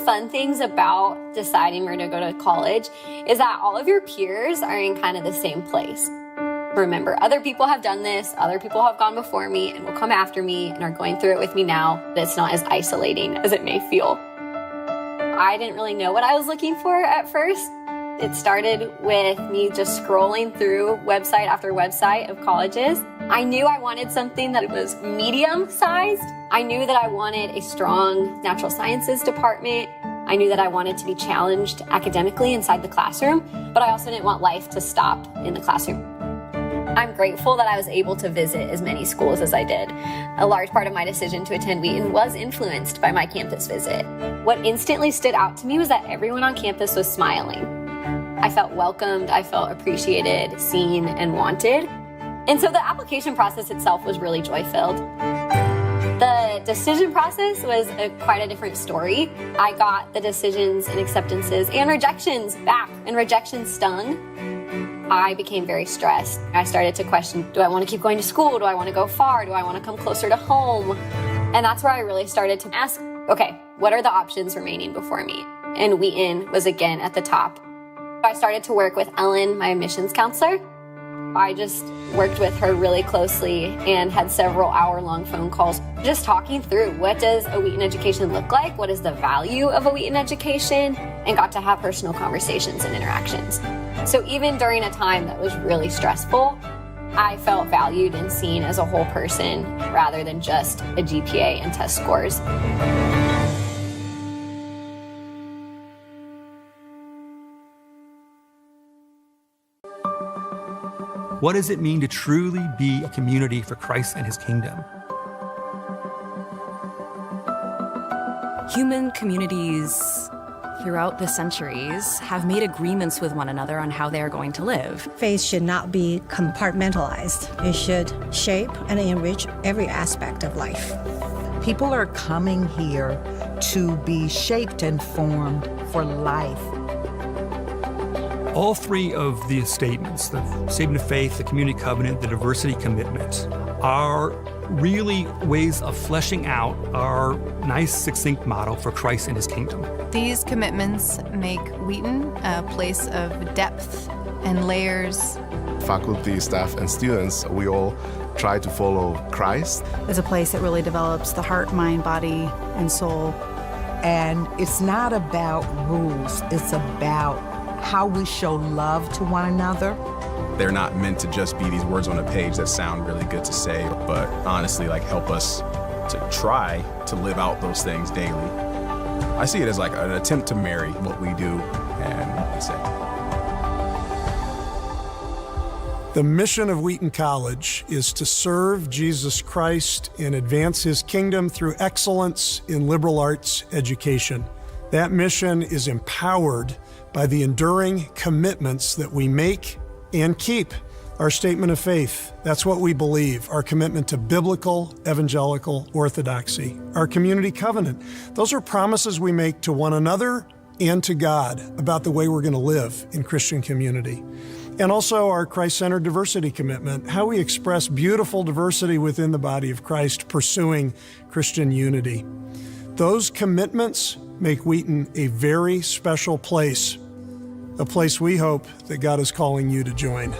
Speaker 5: fun things about deciding where to go to college is that all of your peers are in kind of the same place. Remember, other people have done this, other people have gone before me and will come after me and are going through it with me now. It's not as isolating as it may feel. I didn't really know what I was looking for at first. It started with me just scrolling through website after website of colleges. I knew I wanted something that was medium-sized. I knew that I wanted a strong natural sciences department. I knew that I wanted to be challenged academically inside the classroom, but I also didn't want life to stop in the classroom. I'm grateful that I was able to visit as many schools as I did. A large part of my decision to attend Wheaton was influenced by my campus visit. What instantly stood out to me was that everyone on campus was smiling. I felt welcomed, I felt appreciated, seen, and wanted. And so the application process itself was really joy-filled. The decision process was quite a different story. I got the decisions and acceptances and rejections back, and rejections stung. I became very stressed. I started to question, do I want to keep going to school? Do I want to go far? Do I want to come closer to home? And that's where I really started to ask, okay, what are the options remaining before me? And Wheaton was again at the top. I started to work with Ellen, my admissions counselor. I just worked with her really closely and had several hour-long phone calls just talking through what does a Wheaton education look like, what is the value of a Wheaton education, and got to have personal conversations and interactions. So even during a time that was really stressful, I felt valued and seen as a whole person rather than just a GPA and test scores.
Speaker 6: What does it mean to truly be a community for Christ and his kingdom?
Speaker 7: Human communities throughout the centuries have made agreements with one another on how they are going to live.
Speaker 8: Faith should not be compartmentalized. It should shape and enrich every aspect of life.
Speaker 9: People are coming here to be shaped and formed for life.
Speaker 6: All three of these statements, the statement of faith, the community covenant, the diversity commitment, are really ways of fleshing out our nice, succinct model for Christ and his kingdom.
Speaker 10: These commitments make Wheaton a place of depth and layers.
Speaker 11: Faculty, staff, and students, we all try to follow Christ.
Speaker 10: It's a place that really develops the heart, mind, body, and soul.
Speaker 9: And it's not about rules, it's about how we show love to one another.
Speaker 11: They're not meant to just be these words on a page that sound really good to say, but honestly, help us to try to live out those things daily. I see it as an attempt to marry what we do and what we say.
Speaker 12: The mission of Wheaton College is to serve Jesus Christ and advance his kingdom through excellence in liberal arts education. That mission is empowered by the enduring commitments that we make and keep. Our statement of faith, that's what we believe, our commitment to biblical evangelical orthodoxy. Our community covenant, those are promises we make to one another and to God about the way we're going to live in Christian community. And also our Christ-centered diversity commitment, how we express beautiful diversity within the body of Christ, pursuing Christian unity. Those commitments make Wheaton a very special place, a place we hope that God is calling you to join.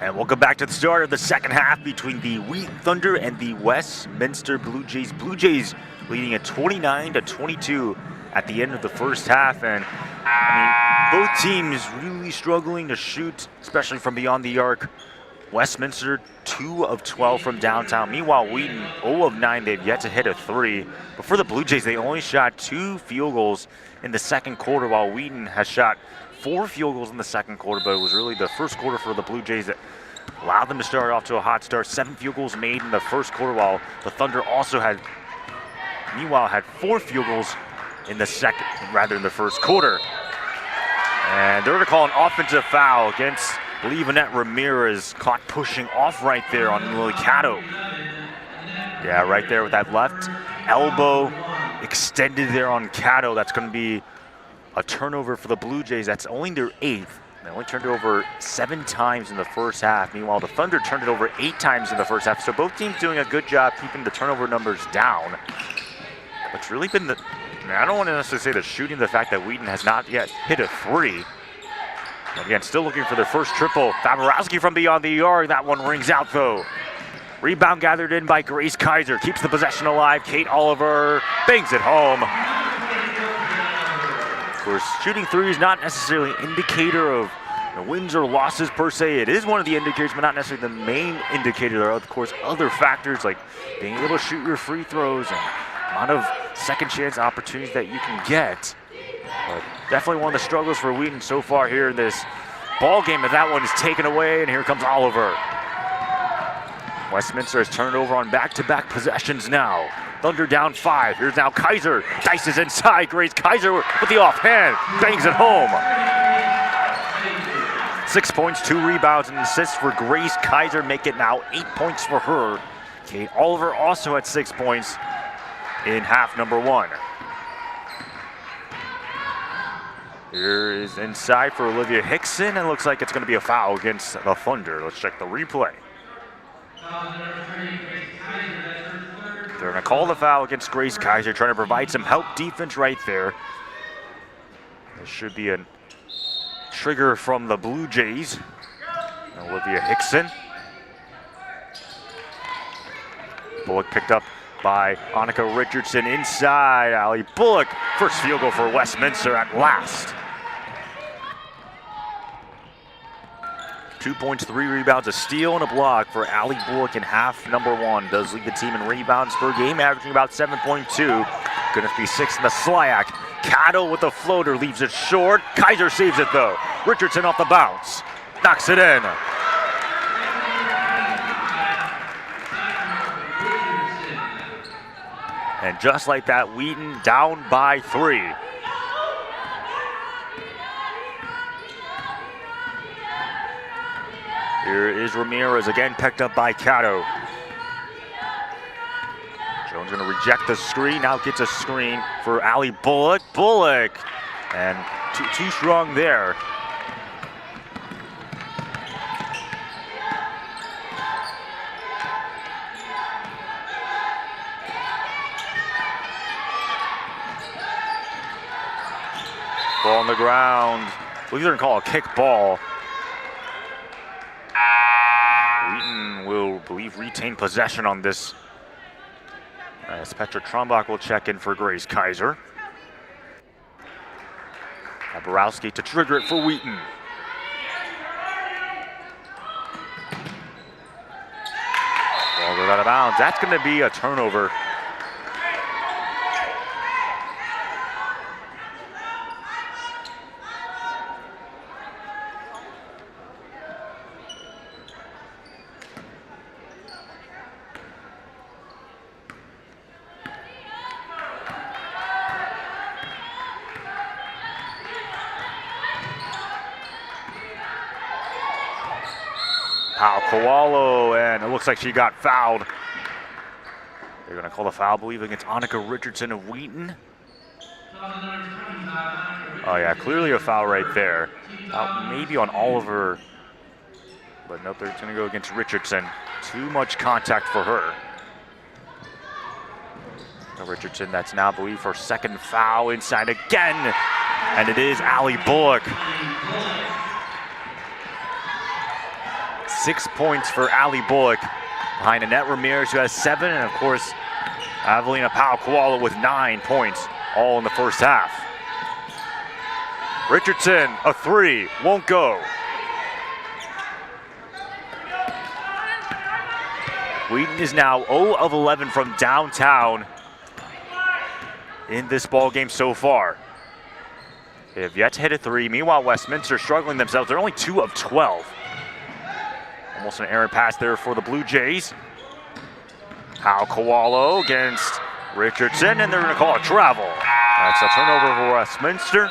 Speaker 2: And welcome back to the start of the second half between the Wheaton Thunder and the Westminster Blue Jays. Blue Jays leading at 29-22 at the end of the first half. And I mean, both teams really struggling to shoot, especially from beyond the arc. Westminster 2 of 12 from downtown. Meanwhile, Wheaton 0 of 9. They've yet to hit a 3. But for the Blue Jays, they only shot 2 field goals in the second quarter, while Wheaton has shot 4 field goals in the second quarter. But it was really the first quarter for the Blue Jays that allowed them to start off to a hot start. 7 field goals made in the first quarter, while the Thunder also had 4 field goals in the first quarter. And they're going to call an offensive foul against, I believe, Annette Ramirez, caught pushing off right there on Lily Cato. Yeah, right there with that left elbow extended there on Cato. That's going to be a turnover for the Blue Jays. That's only their 8th. They only turned it over 7 times in the first half. Meanwhile, the Thunder turned it over 8 times in the first half. So both teams doing a good job keeping the turnover numbers down. It's really been I don't want to necessarily say the shooting, the fact that Wheaton has not yet hit a 3. Again, still looking for their first triple. Faborowski from beyond the arc. That one rings out though. Rebound gathered in by Grace Kaiser. Keeps the possession alive. Kate Oliver bangs it home. Of course, shooting 3 is not necessarily an indicator of wins or losses per se. It is one of the indicators, but not necessarily the main indicator. There are, of course, other factors like being able to shoot your free throws and amount of second chance opportunities that you can get. But definitely one of the struggles for Wheaton so far here in this ball game, and that one is taken away, and here comes Oliver. Westminster has turned over on back-to-back possessions now. Thunder down 5. Here's now Kaiser. Dices inside. Grace Kaiser with the offhand. Bangs it home. 6 points, 2 rebounds, and assists for Grace Kaiser. Make it now 8 points for her. Kate Oliver also had 6 points in half number 1. Here is inside for Olivia Hickson, and looks like it's going to be a foul against the Thunder. Let's check the replay. They're going to call the foul against Grace Kaiser, trying to provide some help defense right there. This should be a trigger from the Blue Jays. Olivia Hickson. Bullock picked up by Annika Richardson inside. Allie Bullock, first field goal for Westminster at last. 2 points, 3 rebounds, a steal, and a block for Allie Bullock in half number 1. Does lead the team in rebounds per game, averaging about 7.2. Going to be 6 in the SLIAC. Cato with the floater leaves it short. Kaiser saves it though. Richardson off the bounce, knocks it in. And just like that, Wheaton down by 3. Here is Ramirez, again picked up by Cato. Jones going to reject the screen, now gets a screen for Allie Bullock. Bullock, and too strong there. Ball on the ground. I believe they're going to call a kick ball. Wheaton will, retain possession on this. As Petra Trombach will check in for Grace Kaiser. Borowski to trigger it for Wheaton. Ball goes out of bounds. That's going to be a turnover. Kowalo, and it looks like she got fouled. They're going to call the foul, I believe, against Annika Richardson of Wheaton. Oh yeah, clearly a foul right there. Maybe on Oliver, but nope, they're going to go against Richardson. Too much contact for her. Richardson, that's now, I believe, her second foul inside again, and it is Allie Bullock. 6 points for Allie Bullock, behind Annette Ramirez, who has 7, and of course, Avelina Powell-Koala with 9 points, all in the first half. Richardson, a 3, won't go. Wheaton is now 0 of 11 from downtown in this ball game so far. They have yet to hit a 3. Meanwhile, Westminster struggling themselves. They're only 2 of 12. Almost an errant pass there for the Blue Jays. Powell-Koala against Richardson, and they're going to call a travel. That's a turnover for Westminster.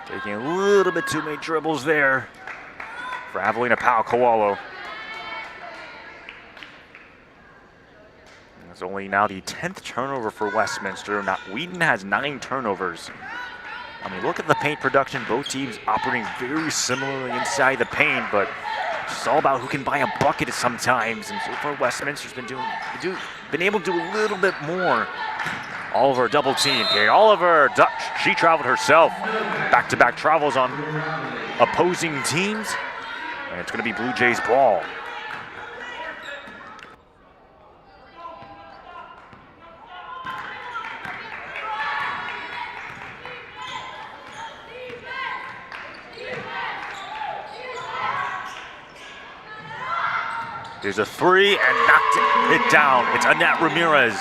Speaker 2: Taking a little bit too many dribbles there for Avelina Powell-Koala. It's only now the 10th turnover for Westminster. Now, Wheaton has 9 turnovers. I mean, look at the paint production. Both teams operating very similarly inside the paint, but it's all about who can buy a bucket sometimes. And so far, Westminster's been able to do a little bit more. Oliver double team. Okay, Oliver, she traveled herself. Back-to-back travels on opposing teams. And it's going to be Blue Jays ball. There's a 3 and knocked it down. It's Annette Ramirez.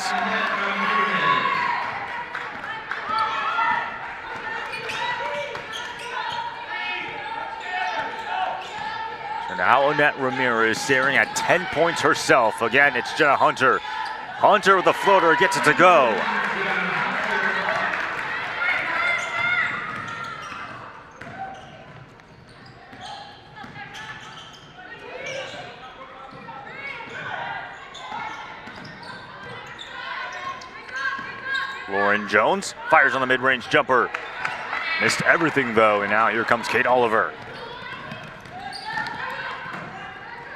Speaker 2: So now Annette Ramirez staring at 10 points herself. Again, it's Jenna Hunter. Hunter with the floater gets it to go. Lauren Jones fires on the mid-range jumper. Missed everything though, and now here comes Kate Oliver.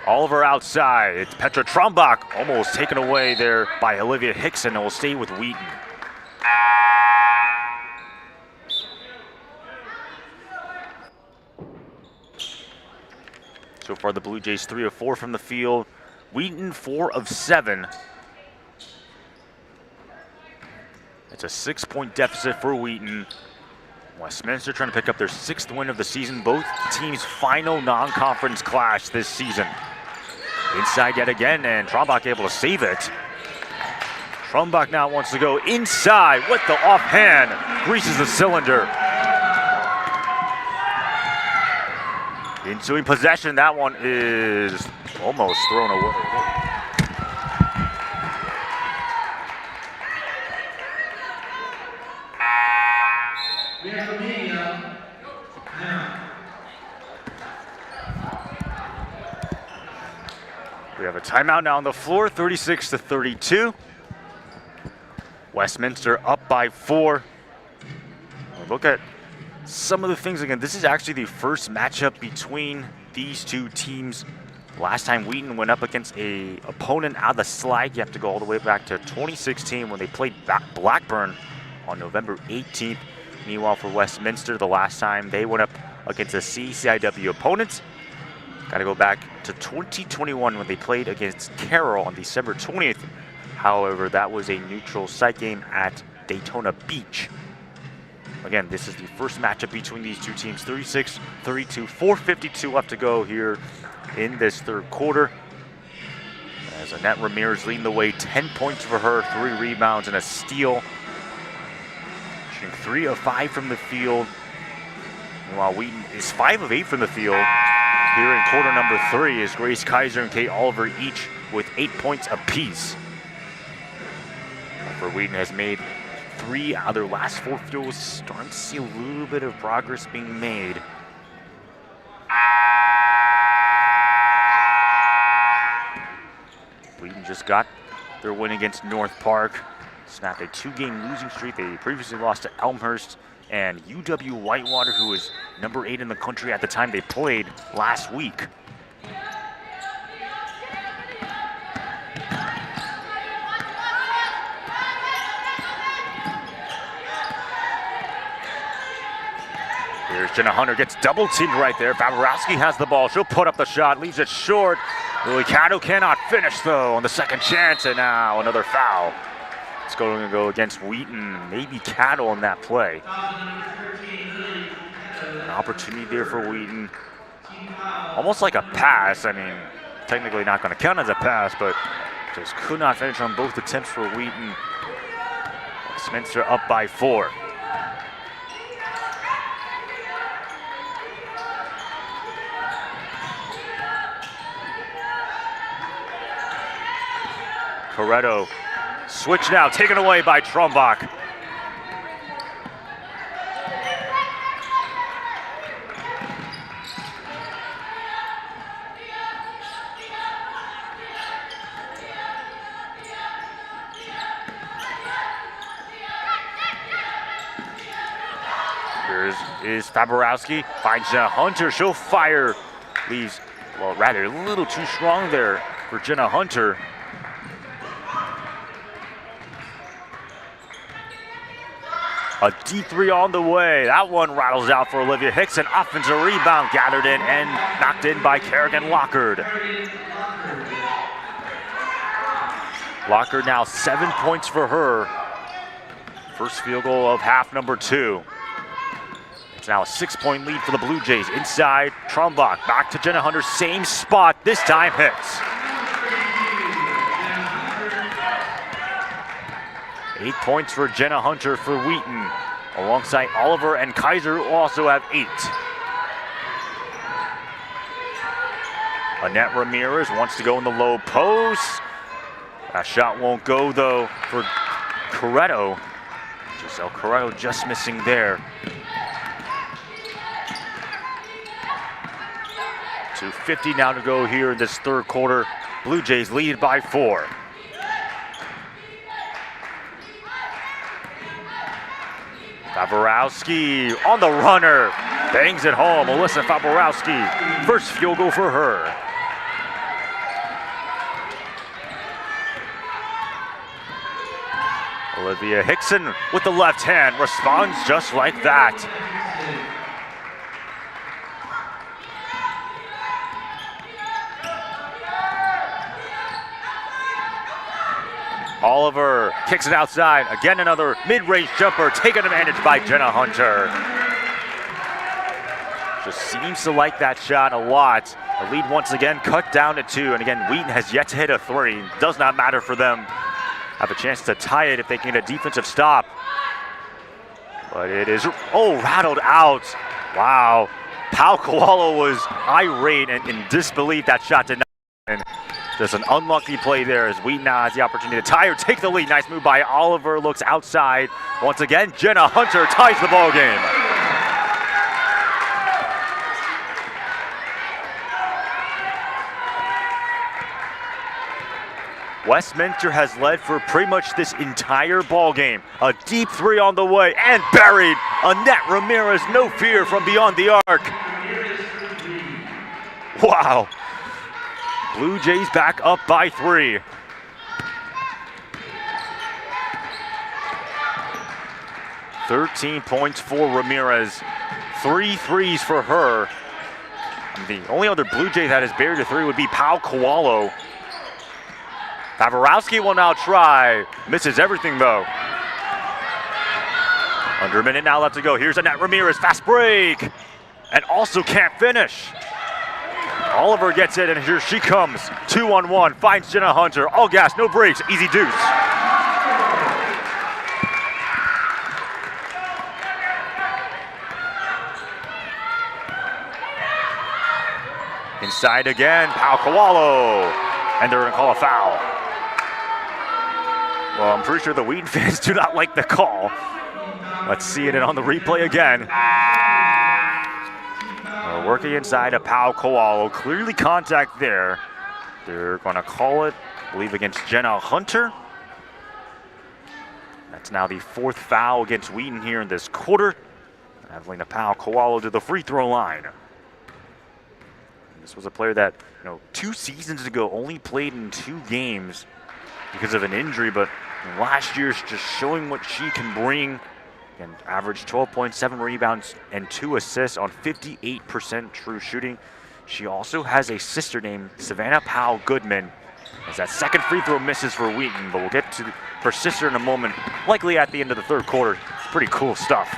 Speaker 2: Oliver outside. It's Petra Trombach, almost taken away there by Olivia Hickson, and will stay with Wheaton. So far, the Blue Jays 3 of 4 from the field. Wheaton 4 of 7. It's a 6-point deficit for Wheaton. Westminster trying to pick up their 6th win of the season. Both teams' final non-conference clash this season. Inside yet again, and Trombach able to save it. Trombach now wants to go inside with the offhand. Greases the cylinder. Ensuing possession, that one is almost thrown away. We have a timeout now on the floor, 36-32. Westminster up by 4. Look at some of the things again. This is actually the first matchup between these two teams. Last time Wheaton went up against a opponent out of the SLAG, you have to go all the way back to 2016 when they played Blackburn on November 18th. Meanwhile, for Westminster, the last time they went up against a CCIW opponent, got to go back to 2021 when they played against Carroll on December 20th. However, that was a neutral site game at Daytona Beach. Again, this is the first matchup between these two teams. 36-32, 4:52 left to go here in this third quarter. As Annette Ramirez leading the way, 10 points for her, 3 rebounds and a steal. Shooting 3 of 5 from the field. Meanwhile, Wheaton is 5 of 8 from the field. Here in quarter number 3 is Grace Kaiser and Kate Oliver each with 8 points apiece. For Wheaton has made 3 out of their last 4 field goals. Starting to see a little bit of progress being made. Wheaton just got their win against North Park. Snapped a 2-game losing streak. They previously lost to Elmhurst and UW Whitewater, who was number 8 in the country at the time they played last week. Here's Jenna Hunter, gets double teamed right there. Favorowski has the ball. She'll put up the shot, leaves it short. Lily Caddo cannot finish though on the second chance, and now another foul. It's going to go against Wheaton, maybe Caddo on that play. An opportunity there for Wheaton. Almost like a pass. I mean, technically not going to count as a pass, but just could not finish on both attempts for Wheaton. Westminster up by 4. Coretto, switch now, taken away by Trombach. Is Faborowski, finds Jenna Hunter, she'll fire, leaves, well, rather a little too strong there for Jenna Hunter. A deep 3 on the way, that one rattles out for Olivia Hickson, offensive rebound gathered in and knocked in by Kerrigan Lockard. Lockard now 7 points for her. First field goal of half number 2. It's now a 6-point lead for the Blue Jays. Inside, Trombach, back to Jenna Hunter, same spot, this time hits. 8 points for Jenna Hunter for Wheaton, alongside Oliver and Kaiser, who also have 8. Annette Ramirez wants to go in the low post. That shot won't go though for Coretto. Giselle Coretto just missing there. 2:50 now to go here in this third quarter. Blue Jays lead by 4. Faborowski on the runner, bangs it home. Alyssa Faborowski, first field goal for her. Olivia Hickson with the left hand responds just like that. Oliver kicks it outside. Again, another mid-range jumper taken advantage by Jenna Hunter. Just seems to like that shot a lot. The lead once again cut down to 2. And again, Wheaton has yet to hit a 3. Does not matter for them. Have a chance to tie it if they can get a defensive stop. But it is, rattled out. Wow. Pau Koala was irate and in disbelief that shot did not happen. Just an unlucky play there as Wheaton now has the opportunity to tie or take the lead. Nice move by Oliver, looks outside. Once again, Jenna Hunter ties the ball game. Westminster has led for pretty much this entire ball game. A deep 3 on the way and buried. Annette Ramirez, no fear from beyond the arc. Wow. Blue Jays back up by 3. "13 points for Ramirez. 3 threes for her. The only other Blue Jay that has buried a 3 would be Pau Koalo. Favorowski will now try. Misses everything though. Under a minute now left to go. Here's Annette Ramirez, fast break. And also can't finish. Oliver gets it, and here she comes. 2-on-1, finds Jenna Hunter. All gas, no brakes, easy deuce. Inside again, Pau Koalo. And they're gonna call a foul. Well, I'm pretty sure the Wheaton fans do not like the call. Let's see it on the replay again. Working inside of Pau Koalo, clearly contact there. They're gonna call it, I believe, against Jenna Hunter. That's now the 4th foul against Wheaton here in this quarter. Evelina Pau Koalo to the free throw line. This was a player that, 2 seasons ago only played in 2 games because of an injury, but last year's just showing what she can bring And averaged 12.7 rebounds and 2 assists on 58% true shooting. She also has a sister named Savannah Powell Goodman. As that second free throw misses for Wheaton, but we'll get to her sister in a moment, likely at the end of the third quarter. Pretty cool stuff.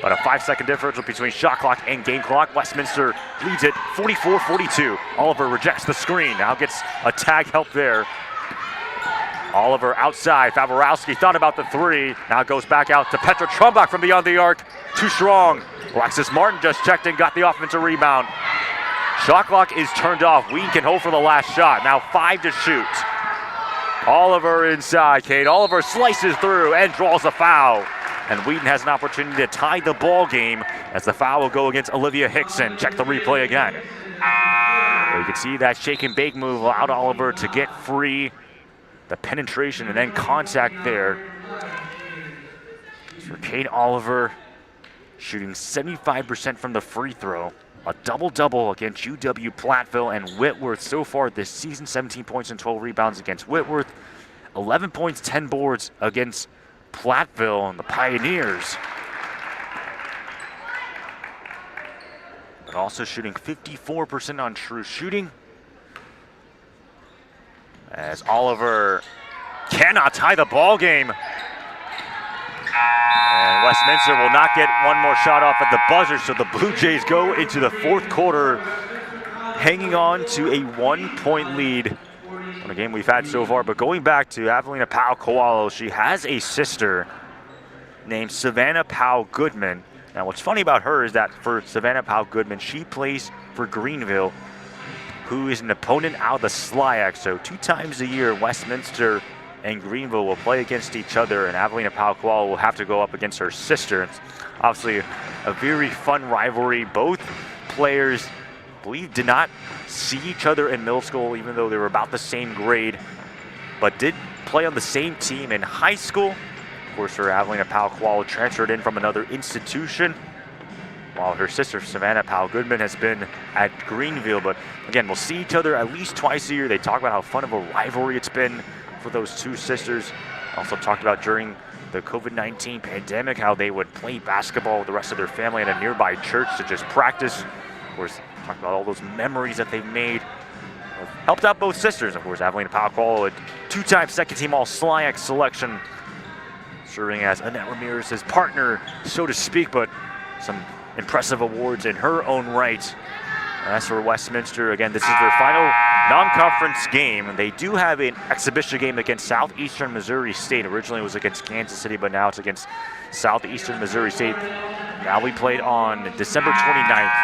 Speaker 2: But a 5-second differential between shot clock and game clock. Westminster leads it 44-42. Oliver rejects the screen, now gets a tag help there. Oliver outside, Favorowski thought about the three, now goes back out to Petra Trumbach from beyond the arc. Too strong. Alexis Martin just checked in, got the offensive rebound. Shot clock is turned off. Wheaton can hold for the last shot. Now 5 to shoot. Oliver inside, Kate. Oliver slices through and draws a foul. And Wheaton has an opportunity to tie the ball game as the foul will go against Olivia Hickson. Check the replay again. You can see that shake and bake move allowed Oliver to get free. The penetration and then contact there. For Kate Oliver, shooting 75% from the free throw. A double-double against UW Platteville and Whitworth so far this season. 17 points and 12 rebounds against Whitworth. 11 points, 10 boards against Platteville and the Pioneers. But also shooting 54% on true shooting. As Oliver cannot tie the ball game. And Westminster will not get one more shot off at the buzzer, so the Blue Jays go into the fourth quarter hanging on to a 1-point lead on a game we've had so far. But going back to Avelina Powell-Kowalo, she has a sister named Savannah Powell Goodman. Now what's funny about her is that for Savannah Powell Goodman, she plays for Greenville, who is an opponent out of the SLIAC. So 2 times a year, Westminster and Greenville will play against each other, and Avelina Powell-Kowalo will have to go up against her sister. It's obviously a very fun rivalry. Both players, I believe, did not see each other in middle school, even though they were about the same grade, but did play on the same team in high school. Of course, her Avelina Powell-Kowalo transferred in from another institution, while her sister, Savannah Powell Goodman, has been at Greenville. But again, we'll see each other at least twice a year. They talk about how fun of a rivalry it's been for those two sisters. Also talked about during the COVID-19 pandemic how they would play basketball with the rest of their family at a nearby church to just practice. Of course, talked about all those memories that they've made. Helped out both sisters. Of course, Avelina Powell-Kowalo, a 2-time second-team All-SLIAC selection, serving as Annette Ramirez's partner, so to speak, but some impressive awards in her own right. As for Westminster, again, this is their final non-conference game. They do have an exhibition game against Southeastern Missouri State. Originally it was against Kansas City, but now it's against Southeastern Missouri State. Now we played on December 29th.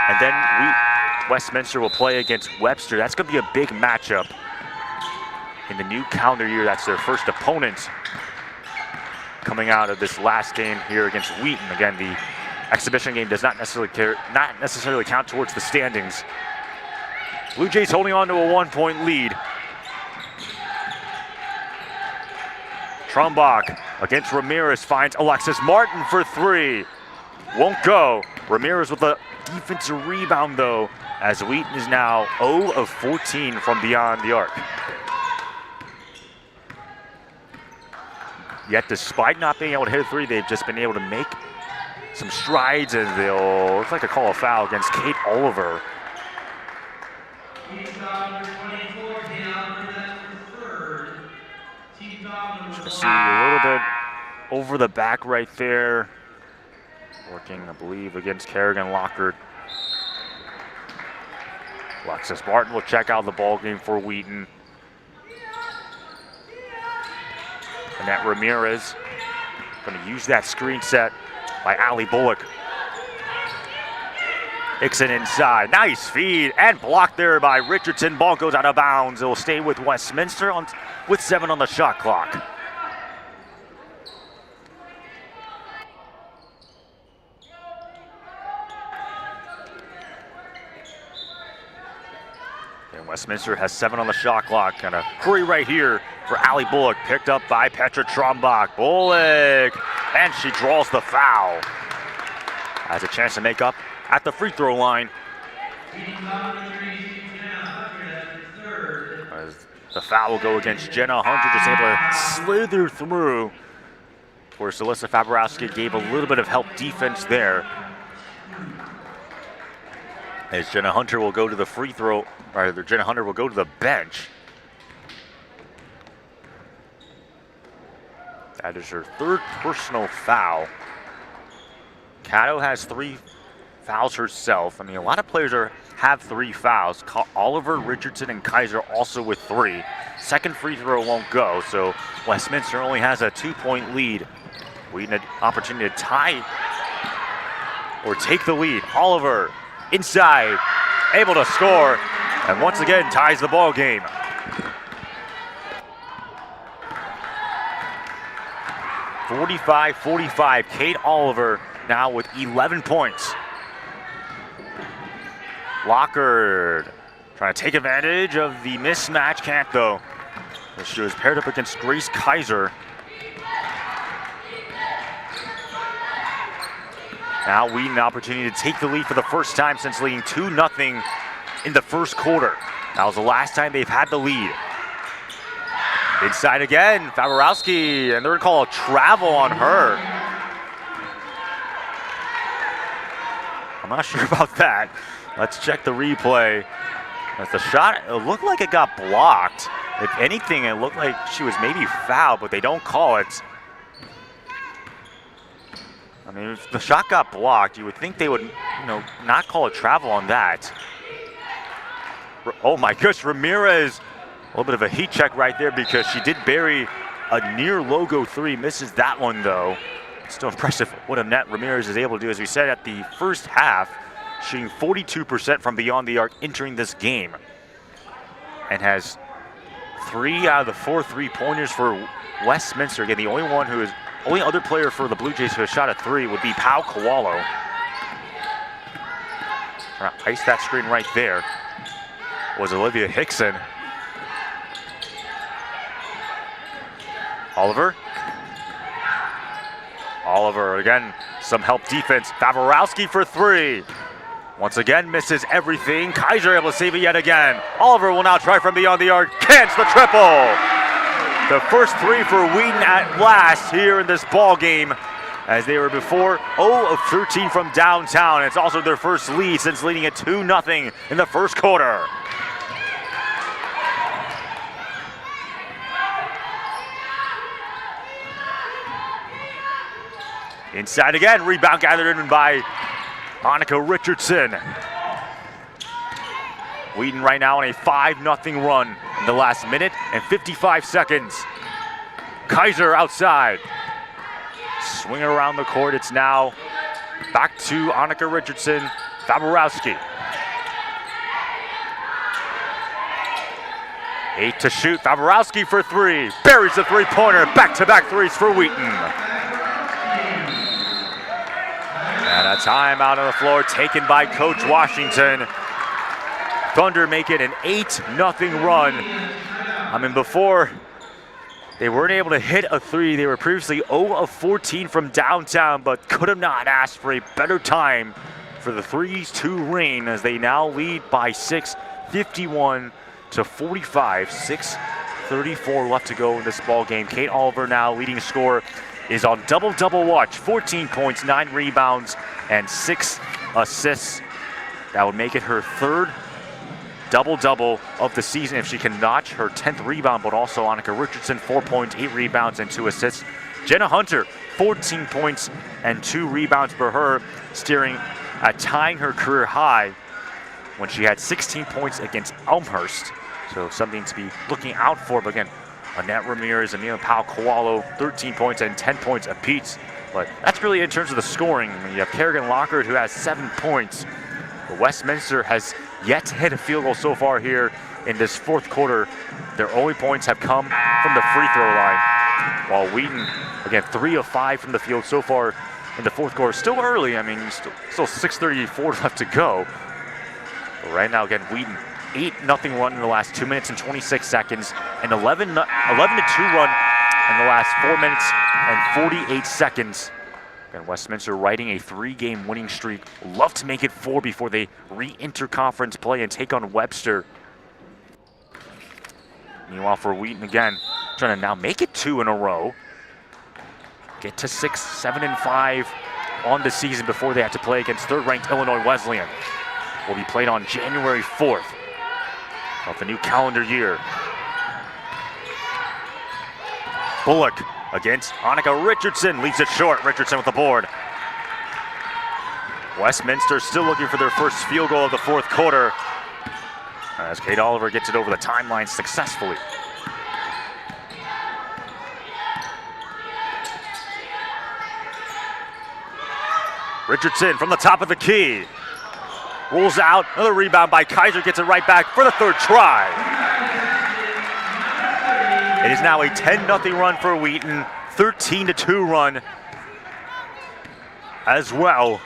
Speaker 2: And then Westminster will play against Webster. That's going to be a big matchup in the new calendar year. That's their first opponent coming out of this last game here against Wheaton. Again, the exhibition game does not necessarily count towards the standings. Blue Jays holding on to a 1-point lead. Trumbach against Ramirez finds Alexis Martin for 3. Won't go. Ramirez with a defensive rebound though, as Wheaton is now 0 of 14 from beyond the arc. Yet despite not being able to hit a 3, they've just been able to make some strides, and they'll look like a call a foul against Kate Oliver. You see a little bit over the back right there. Working, I believe, against Kerrigan Lockhart. Alexis Martin will check out the ball game for Wheaton. Annette Ramirez going to use that screen set by Allie Bullock. Hickson inside, nice feed and blocked there by Richardson. Ball goes out of bounds. It will stay with Westminster with 7 on the shot clock. And Westminster has 7 on the shot clock. Kind of hurry right here for Allie Bullock. Picked up by Petra Trumbach. Bullock, and she draws the foul. Has a chance to make up at the free throw line. As the foul will go against Jenna Hunter, just able to slither through where Celissa Faborowski gave a little bit of help defense there. As Jenna Hunter will go to the free throw, or Jenna Hunter will go to the bench. That is her third personal foul. Cato has 3 fouls herself. I mean, a lot of players have 3 fouls. Oliver, Richardson, and Kaiser also with 3. Second free throw won't go, so Westminster only has a 2-point lead. Wheaton an opportunity to tie or take the lead. Oliver inside, able to score, and once again ties the ball game. (45-45). Kate Oliver now with 11 points. Lockard trying to take advantage of the mismatch, can't though. She was paired up against Grace Kaiser. Now Wheaton an opportunity to take the lead for the first time since leading 2-0 in the first quarter. That was the last time they've had the lead. Inside again, Faborowski, and they're gonna call a travel on her. I'm not sure about that. Let's check the replay. As the shot, it looked like it got blocked. If anything, it looked like she was maybe fouled, but they don't call it. I mean, if the shot got blocked, you would think they would, not call a travel on that. Oh my gosh, Ramirez. A little bit of a heat check right there because she did bury a near logo 3. Misses that one though. Still impressive what Annette Ramirez is able to do. As we said at the first half, shooting 42% from beyond the arc entering this game. And has 3 out of the 4 3-pointers for Westminster. Again, the only other player for the Blue Jays who has shot a 3 would be Pau Kowalo. Trying to ice that screen right there was Olivia Hickson. Oliver again, some help defense. Faborowski for 3. Once again, misses everything. Kaiser able to save it yet again. Oliver will now try from beyond the arc. Can't the triple. The first 3 for Wheaton at last here in this ball game, as they were before 0 of 13 from downtown. It's also their first lead since leading at 2-0 in the first quarter. Inside again, rebound gathered in by Annika Richardson. Wheaton right now on a 5-0 run in the last minute and 55 seconds. Kaiser outside. Swinging around the court, it's now back to Annika Richardson, Faborowski. 8 to shoot, Faborowski for 3. Buries the 3-pointer, back-to-back 3s for Wheaton. And a timeout on the floor taken by Coach Washington. Thunder make it an 8-0 run. I mean, before they weren't able to hit a 3. They were previously 0 of 14 from downtown, but could have not asked for a better time for the 3s to rain as they now lead by 6, 51-45. 6:34 left to go in this ball game. Kate Oliver now leading scorer is on double-double watch. 14 points, 9 rebounds, and 6 assists. That would make it her 3rd double-double of the season if she can notch her 10th rebound, but also Annika Richardson, 4 points, 8 rebounds, and 2 assists. Jenna Hunter, 14 points and 2 rebounds for her, steering at tying her career high when she had 16 points against Elmhurst. So something to be looking out for. But again, Annette Ramirez and Pau Kowalo, 13 points and 10 points apiece. But that's really in terms of the scoring. I mean, you have Kerrigan Lockard, who has 7 points. But Westminster has yet to hit a field goal so far here in this 4th quarter. Their only points have come from the free throw line. While Wheaton, again, 3 of 5 from the field so far in the 4th quarter. Still early. I mean, still 6:34 left to go. But right now, again, Wheaton, 8-0 run in the last 2 minutes and 26 seconds. An 11-2 run in the last 4 minutes and 48 seconds. And Westminster riding a 3-game winning streak. Love to make it 4 before they re-enter conference play and take on Webster. Meanwhile, for Wheaton again, trying to now make it 2 in a row. get to 6, 7, and 5 on the season before they have to play against third-ranked Illinois Wesleyan. Will be played on January 4th of the new calendar year. Bullock against Annika Richardson, leaves it short. Richardson with the board. Westminster still looking for their first field goal of the fourth quarter as Kate Oliver gets it over the timeline successfully. Richardson from the top of the key. Rolls out, another rebound by Kaiser, gets it right back for the third try. It is now a 10-0 run for Wheaton, 13-2 run as well.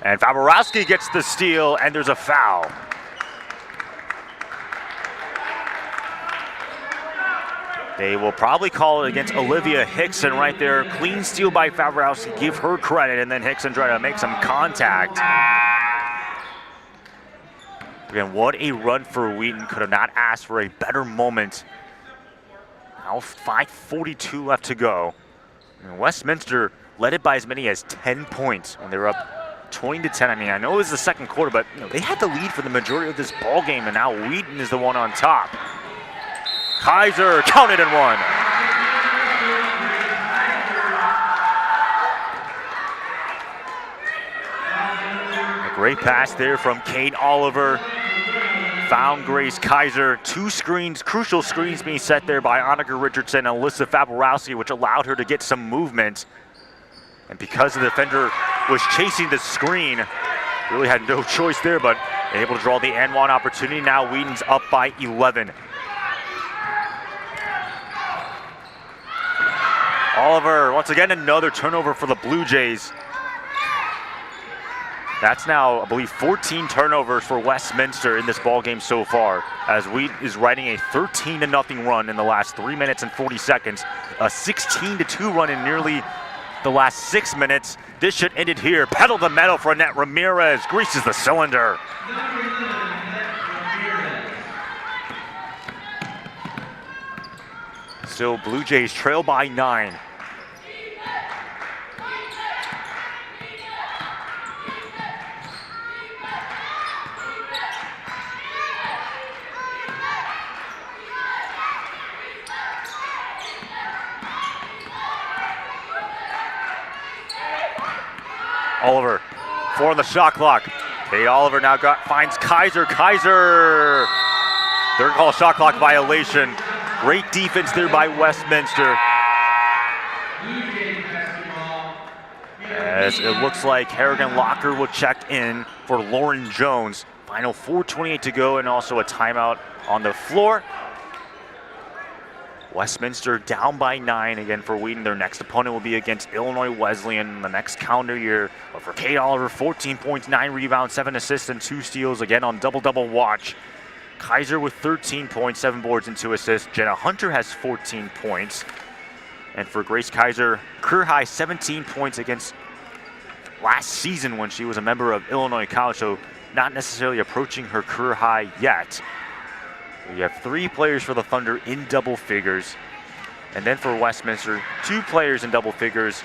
Speaker 2: And Faborowski gets the steal, and there's a foul. They will probably call it against Olivia Hickson right there. Clean steal by Faborowski, give her credit, and then Hickson try to make some contact. Again, what a run for Wheaton. Could have not asked for a better moment. Now 5:42 left to go. And Westminster led it by as many as 10 points when they were up 20-10. I mean, I know it was the second quarter, but they had the lead for the majority of this ball game, and now Wheaton is the one on top. Kaiser counted and one. A great pass there from Kate Oliver. Found Grace Kaiser. Two screens, crucial screens being set there by Annika Richardson and Alyssa Faborowski, which allowed her to get some movement. And because the defender was chasing the screen, really had no choice there, but able to draw the and one opportunity. Now Wheaton's up by 11. Oliver, once again, another turnover for the Blue Jays. That's now, I believe, 14 turnovers for Westminster in this ball game so far, as Wheaton is riding a 13-0 run in the last 3 minutes and 40 seconds, a 16-2 run in nearly the last 6 minutes. This should end it here. Pedal to metal for Annette Ramirez, greases the cylinder. Still, Blue Jays trail by 9. Oliver, 4 on the shot clock. Kate Oliver now finds Kaiser. Kaiser, they're gonna call a shot clock violation. Great defense there by Westminster. As it looks like Harrigan Locker will check in for Lauren Jones. Final 4:28 to go, and also a timeout on the floor. Westminster down by 9 again for Wheaton. Their next opponent will be against Illinois Wesleyan in the next calendar year. But for Kate Oliver, 14 points, 9 rebounds, 7 assists, and 2 steals, again on double-double watch. Kaiser with 13 points, 7 boards, and 2 assists. Jenna Hunter has 14 points. And for Grace Kaiser, career high 17 points against last season when she was a member of Illinois College, so not necessarily approaching her career high yet. We have 3 players for the Thunder in double figures. And then for Westminster, 2 players in double figures,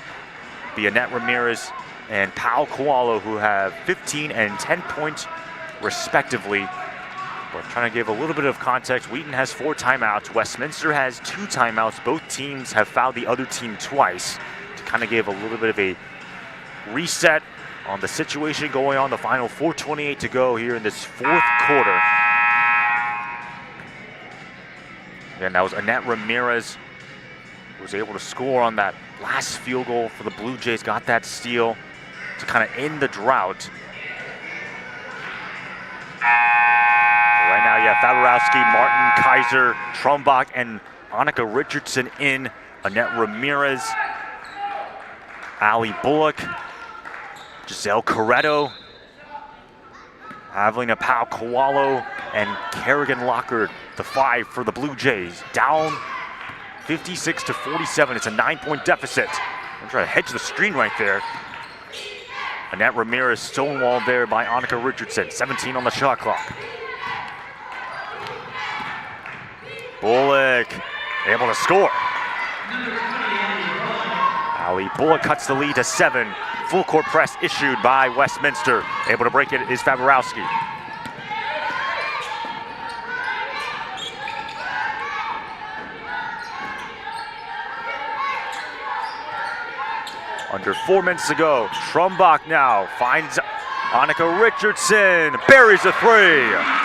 Speaker 2: be Annette Ramirez and Pau Koalo, who have 15 and 10 points respectively. But trying to give a little bit of context, Wheaton has 4 timeouts. Westminster has 2 timeouts. Both teams have fouled the other team twice to kind of give a little bit of a reset on the situation going on. The final 4:28 to go here in this 4th quarter. And that was Annette Ramirez, who was able to score on that last field goal for the Blue Jays. Got that steal to kind of end the drought. Right now you have Faborowski, Martin, Kaiser, Trumbach, and Annika Richardson in. Annette Ramirez, Allie Bullock, Giselle Corretto, Avelina Pau Koalo, and Kerrigan Locker, the 5 for the Blue Jays. Down 56-47. It's a 9-point deficit. I'm trying to hedge the screen right there. Annette Ramirez stonewalled there by Annika Richardson. 17 on the shot clock. Bullock able to score. Ali Bullock cuts the lead to 7. Full court press issued by Westminster. Able to break it is Faborowski. Under 4 minutes to go. Trumbach now finds Annika Richardson. Buries a 3.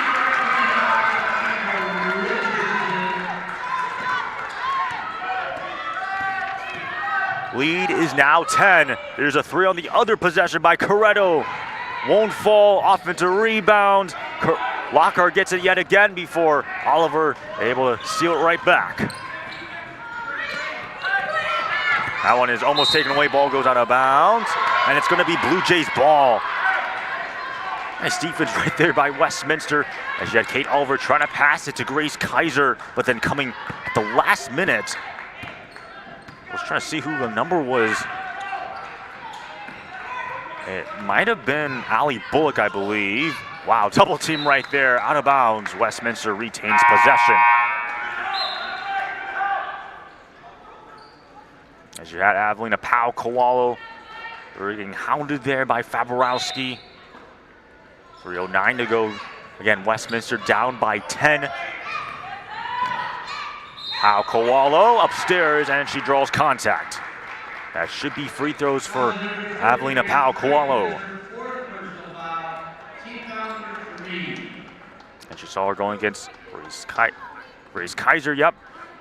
Speaker 2: Lead is now 10. There's a 3 on the other possession by Corretto. Won't fall. Offensive rebound. Lockhart gets it yet again before Oliver able to seal it right back. That one is almost taken away. Ball goes out of bounds. And it's going to be Blue Jays ball. Nice defense right there by Westminster. As you had Kate Oliver trying to pass it to Grace Kaiser. But then coming at the last minute. I was trying to see who the number was. It might have been Ali Bullock, I believe. Wow, double team right there, out of bounds. Westminster retains possession. As you had Avelina Powell-Kowalo getting hounded there by Faborowski. 3:09 to go. Again, Westminster down by 10. Powell-Kowalo upstairs, and she draws contact. That should be free throws for Avelina Powell-Kowalo. And you saw her going against Grace Kaiser, yep.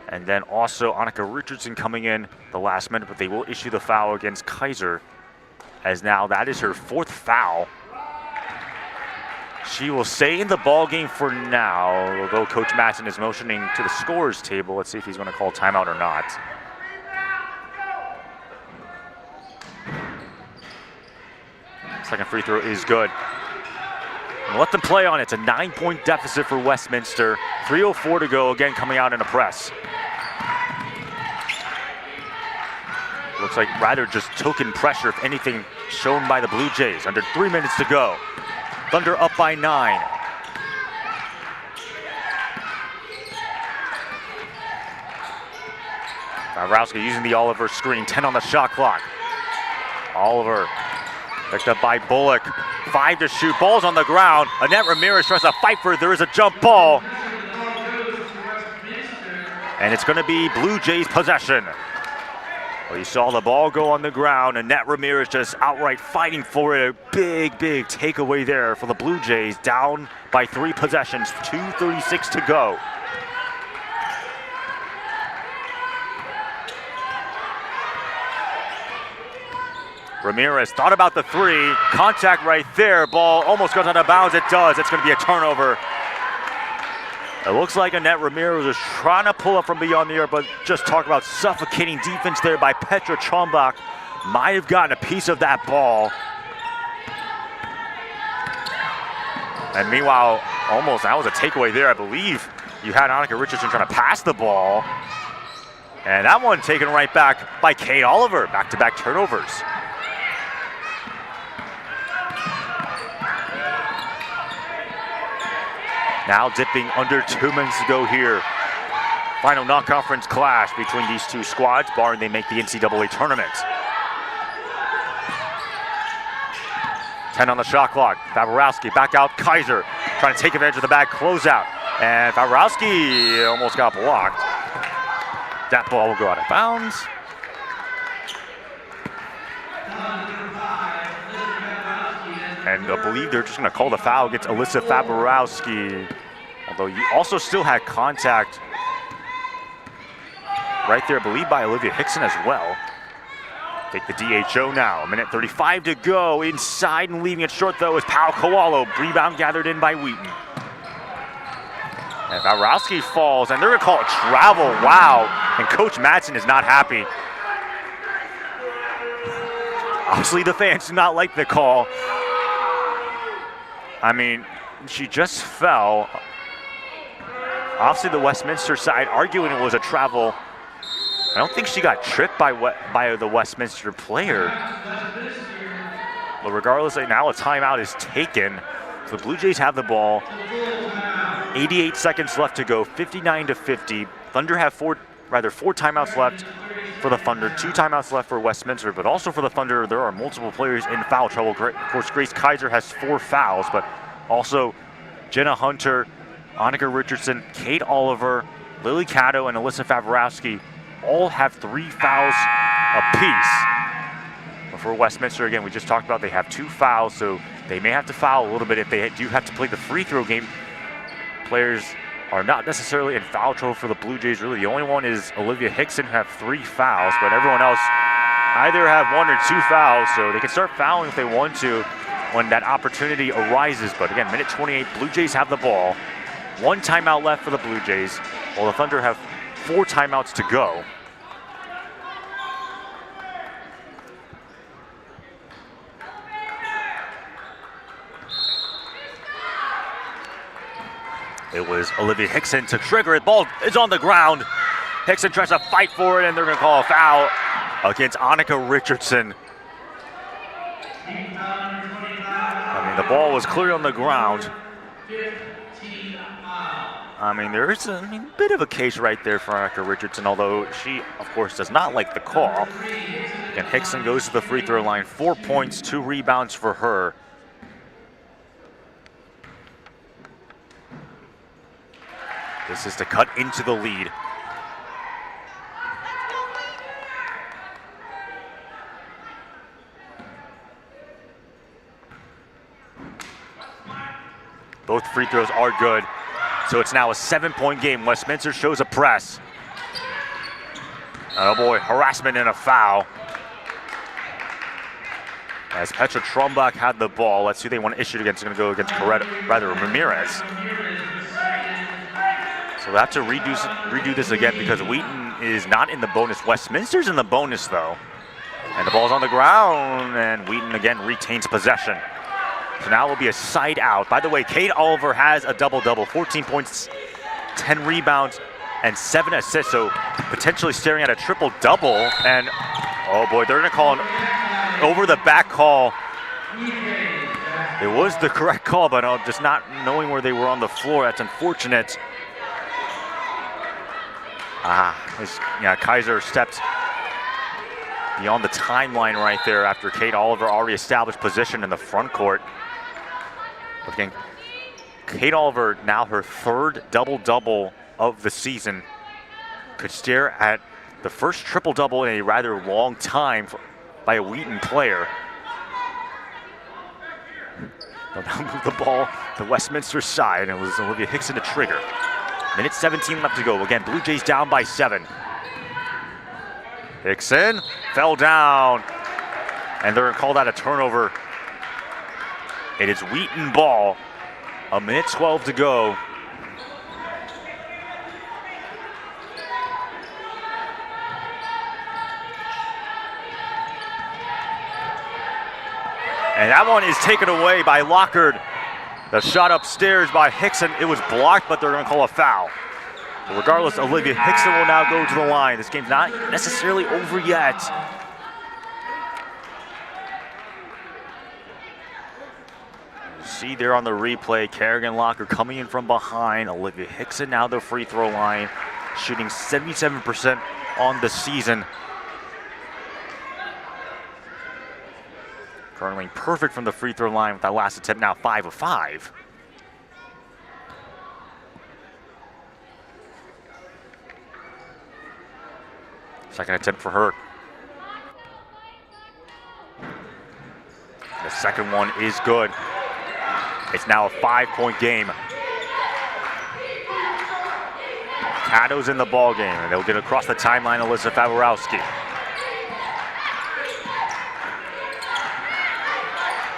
Speaker 2: And then also Annika Richardson coming in the last minute, but they will issue the foul against Kaiser, as now that is her 4th foul. She will stay in the ball game for now, although Coach Matson is motioning to the scorer's table. Let's see if he's going to call timeout or not. Second free throw is good. And let them play on it. It's a 9-point deficit for Westminster. 3:04 to go, again coming out in a press. Looks like rather just token pressure, if anything, shown by the Blue Jays. Under 3 minutes to go. Thunder up by 9. Faborowski using the Oliver screen. 10 on the shot clock. Oliver picked up by Bullock. 5 to shoot. Ball's on the ground. Annette Ramirez tries to fight for it. There is a jump ball. And it's going to be Blue Jays possession. Well, you saw the ball go on the ground. Annette Ramirez just outright fighting for it. A big, big takeaway there for the Blue Jays. Down by 3 possessions. 2:36 to go. Ramirez thought about the 3. Contact right there. Ball almost goes out of bounds. It does. It's going to be a turnover. It looks like Annette Ramirez was trying to pull up from beyond the arc, but just talk about suffocating defense there by Petra Trumbach. Might have gotten a piece of that ball. And meanwhile, almost, that was a takeaway there, I believe. You had Annika Richardson trying to pass the ball. And that one taken right back by Kate Oliver. Back-to-back turnovers. Now dipping under 2 minutes to go here. Final non-conference clash between these two squads, barring they make the NCAA tournament. 10 on the shot clock. Faborowski back out. Kaiser trying to take advantage of the bad closeout. And Faborowski almost got blocked. That ball will go out of bounds. And I believe they're just going to call the foul against Alyssa Faborowski. Although you also still had contact right there, I believe, by Olivia Hickson as well. Take the DHO now. A minute 35 to go. Inside and leaving it short, though, is Powell-Kowalo. Rebound gathered in by Wheaton. And Faborowski falls, and they're going to call it travel. Wow. And Coach Madsen is not happy. Obviously, the fans do not like the call. I mean, she just fell. Obviously, the Westminster side arguing it was a travel. I don't think she got tripped by the Westminster player. But regardless, now a timeout is taken. So the Blue Jays have the ball. 88 seconds left to go, 59 to 50. Thunder have four timeouts left. for the Thunder, 2 timeouts left for Westminster, but also for the Thunder, there are multiple players in foul trouble. Of course, Grace Kaiser has 4 fouls, but also Jenna Hunter, Annika Richardson, Kate Oliver, Lily Caddo, and Alyssa Favorowski all have 3 fouls apiece. But for Westminster, again, we just talked about they have 2 fouls, so they may have to foul a little bit if they do have to play the free throw game. Players are not necessarily in foul trouble for the Blue Jays, really. The only one is Olivia Hickson, who have 3 fouls, but everyone else either have 1 or 2 fouls, so they can start fouling if they want to when that opportunity arises. But again, minute 28, Blue Jays have the ball. 1 timeout left for the Blue Jays, while the Thunder have 4 timeouts to go. It was Olivia Hickson to trigger it. Ball is on the ground. Hickson tries to fight for it, and they're going to call a foul against Annika Richardson. I mean, the ball was clearly on the ground. I mean, there is a bit of a case right there for Annika Richardson, although she, of course, does not like the call. And Hickson goes to the free throw line. 4 points, 2 rebounds for her. This is to cut into the lead. Both free throws are good. So it's now a 7-point game. Westminster shows a press. Oh boy, harassment and a foul. As Petra Trumbach had the ball. Let's see who they want to issue it against. It's going to go against Ramirez. So we'll have to redo this again because Wheaton is not in the bonus. Westminster's in the bonus though. And the ball's on the ground, and Wheaton again retains possession. So now it will be a side out. By the way, Kate Oliver has a double-double, 14 points, 10 rebounds, and 7 assists. So potentially staring at a triple-double. And oh boy, they're gonna call an over-the-back call. It was the correct call, but just not knowing where they were on the floor. That's unfortunate. Kaiser stepped beyond the timeline right there after Kate Oliver already established position in the front court. But again, Kate Oliver, now her 3rd double-double of the season, could stare at the first triple-double in a rather long time by a Wheaton player. They'll now move the ball to Westminster's side, and it was Olivia Hickson to trigger. Minute 17 left to go. Again, Blue Jays down by 7. Hickson fell down, and they're going to call that a turnover. It is Wheaton ball. A minute 12 to go. And that one is taken away by Lockard. The shot upstairs by Hickson, it was blocked, but they're going to call a foul. But regardless, Olivia Hickson will now go to the line. This game's not necessarily over yet. You see there on the replay, Kerrigan Lockard coming in from behind. Olivia Hickson now the free throw line, shooting 77% on the season. Currently perfect from the free throw line with that last attempt, now 5 of 5. Second attempt for her. The second one is good. It's now a 5-point game. Caddo's in the ball game, and they'll get across the timeline, Alyssa Favorowski.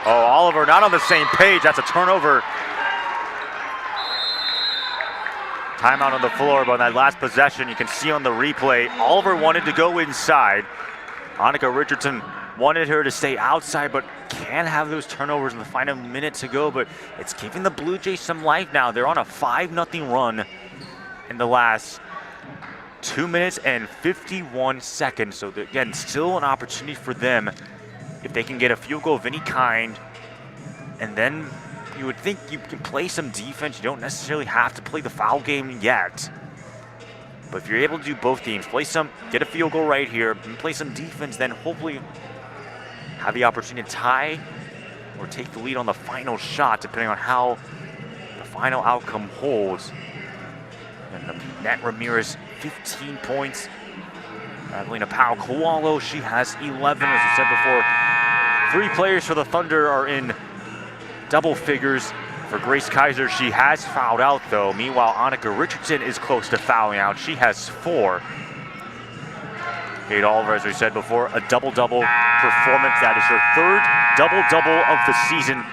Speaker 2: Oh, Oliver not on the same page. That's a turnover. Timeout on the floor, but on that last possession, you can see on the replay, Oliver wanted to go inside. Annika Richardson wanted her to stay outside, but can't have those turnovers in the final minute to go. But it's giving the Blue Jays some life now. They're on a 5-0 run in the last 2 minutes and 51 seconds. So again, still an opportunity for them if they can get a field goal of any kind. And then you would think you can play some defense. You don't necessarily have to play the foul game yet. But if you're able to do both teams, get a field goal right here, and play some defense, then hopefully have the opportunity to tie or take the lead on the final shot, depending on how the final outcome holds. And the net Ramirez, 15 points. Adelina Powell-Kowalo, she has 11, as we said before. 3 players for the Thunder are in double figures. For Grace Kaiser, she has fouled out though. Meanwhile, Annika Richardson is close to fouling out. She has 4. Kate Oliver, as we said before, a double-double performance. That is her 3rd double-double of the season.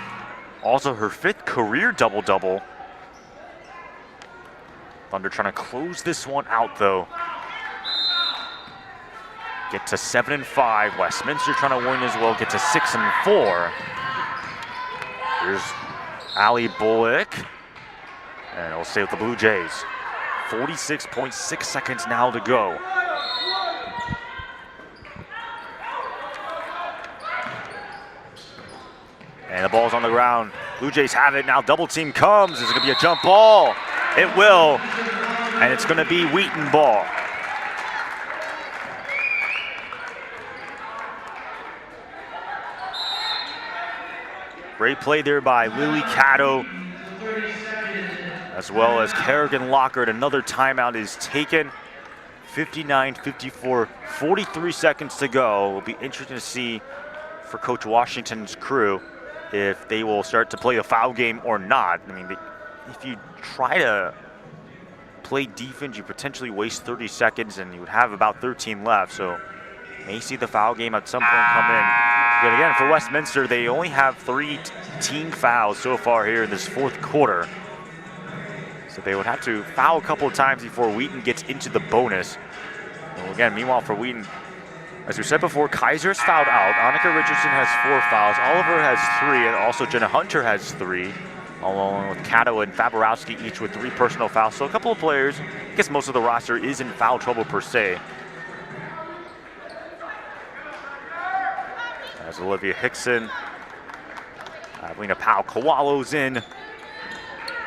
Speaker 2: Also her 5th career double-double. Thunder trying to close this one out though. Get to 7-5. Westminster trying to win as well. Get to 6-4. Here's Allie Bullock. And it'll stay with the Blue Jays. 46.6 seconds now to go. And the ball's on the ground. Blue Jays have it now. Double team comes. Is it going to be a jump ball? It will. And it's going to be Wheaton ball. Great play there by Lily Caddo, as well as Kerrigan Lockhart. Another timeout is taken. 59-54, 43 seconds to go. It'll be interesting to see for Coach Washington's crew if they will start to play a foul game or not. I mean, if you try to play defense, you potentially waste 30 seconds and you would have about 13 left. So may see the foul game at some point come in. But again, for Westminster, they only have 3 team fouls so far here in this 4th quarter. So they would have to foul a couple of times before Wheaton gets into the bonus. And again, meanwhile for Wheaton, as we said before, Kaiser's fouled out. Annika Richardson has 4 fouls. Oliver has 3, and also Jenna Hunter has 3, along with Caddo and Faborowski each with 3 personal fouls. So a couple of players, I guess most of the roster is in foul trouble per se. As Olivia Hickson, Adelina Powell-Kowalo's in.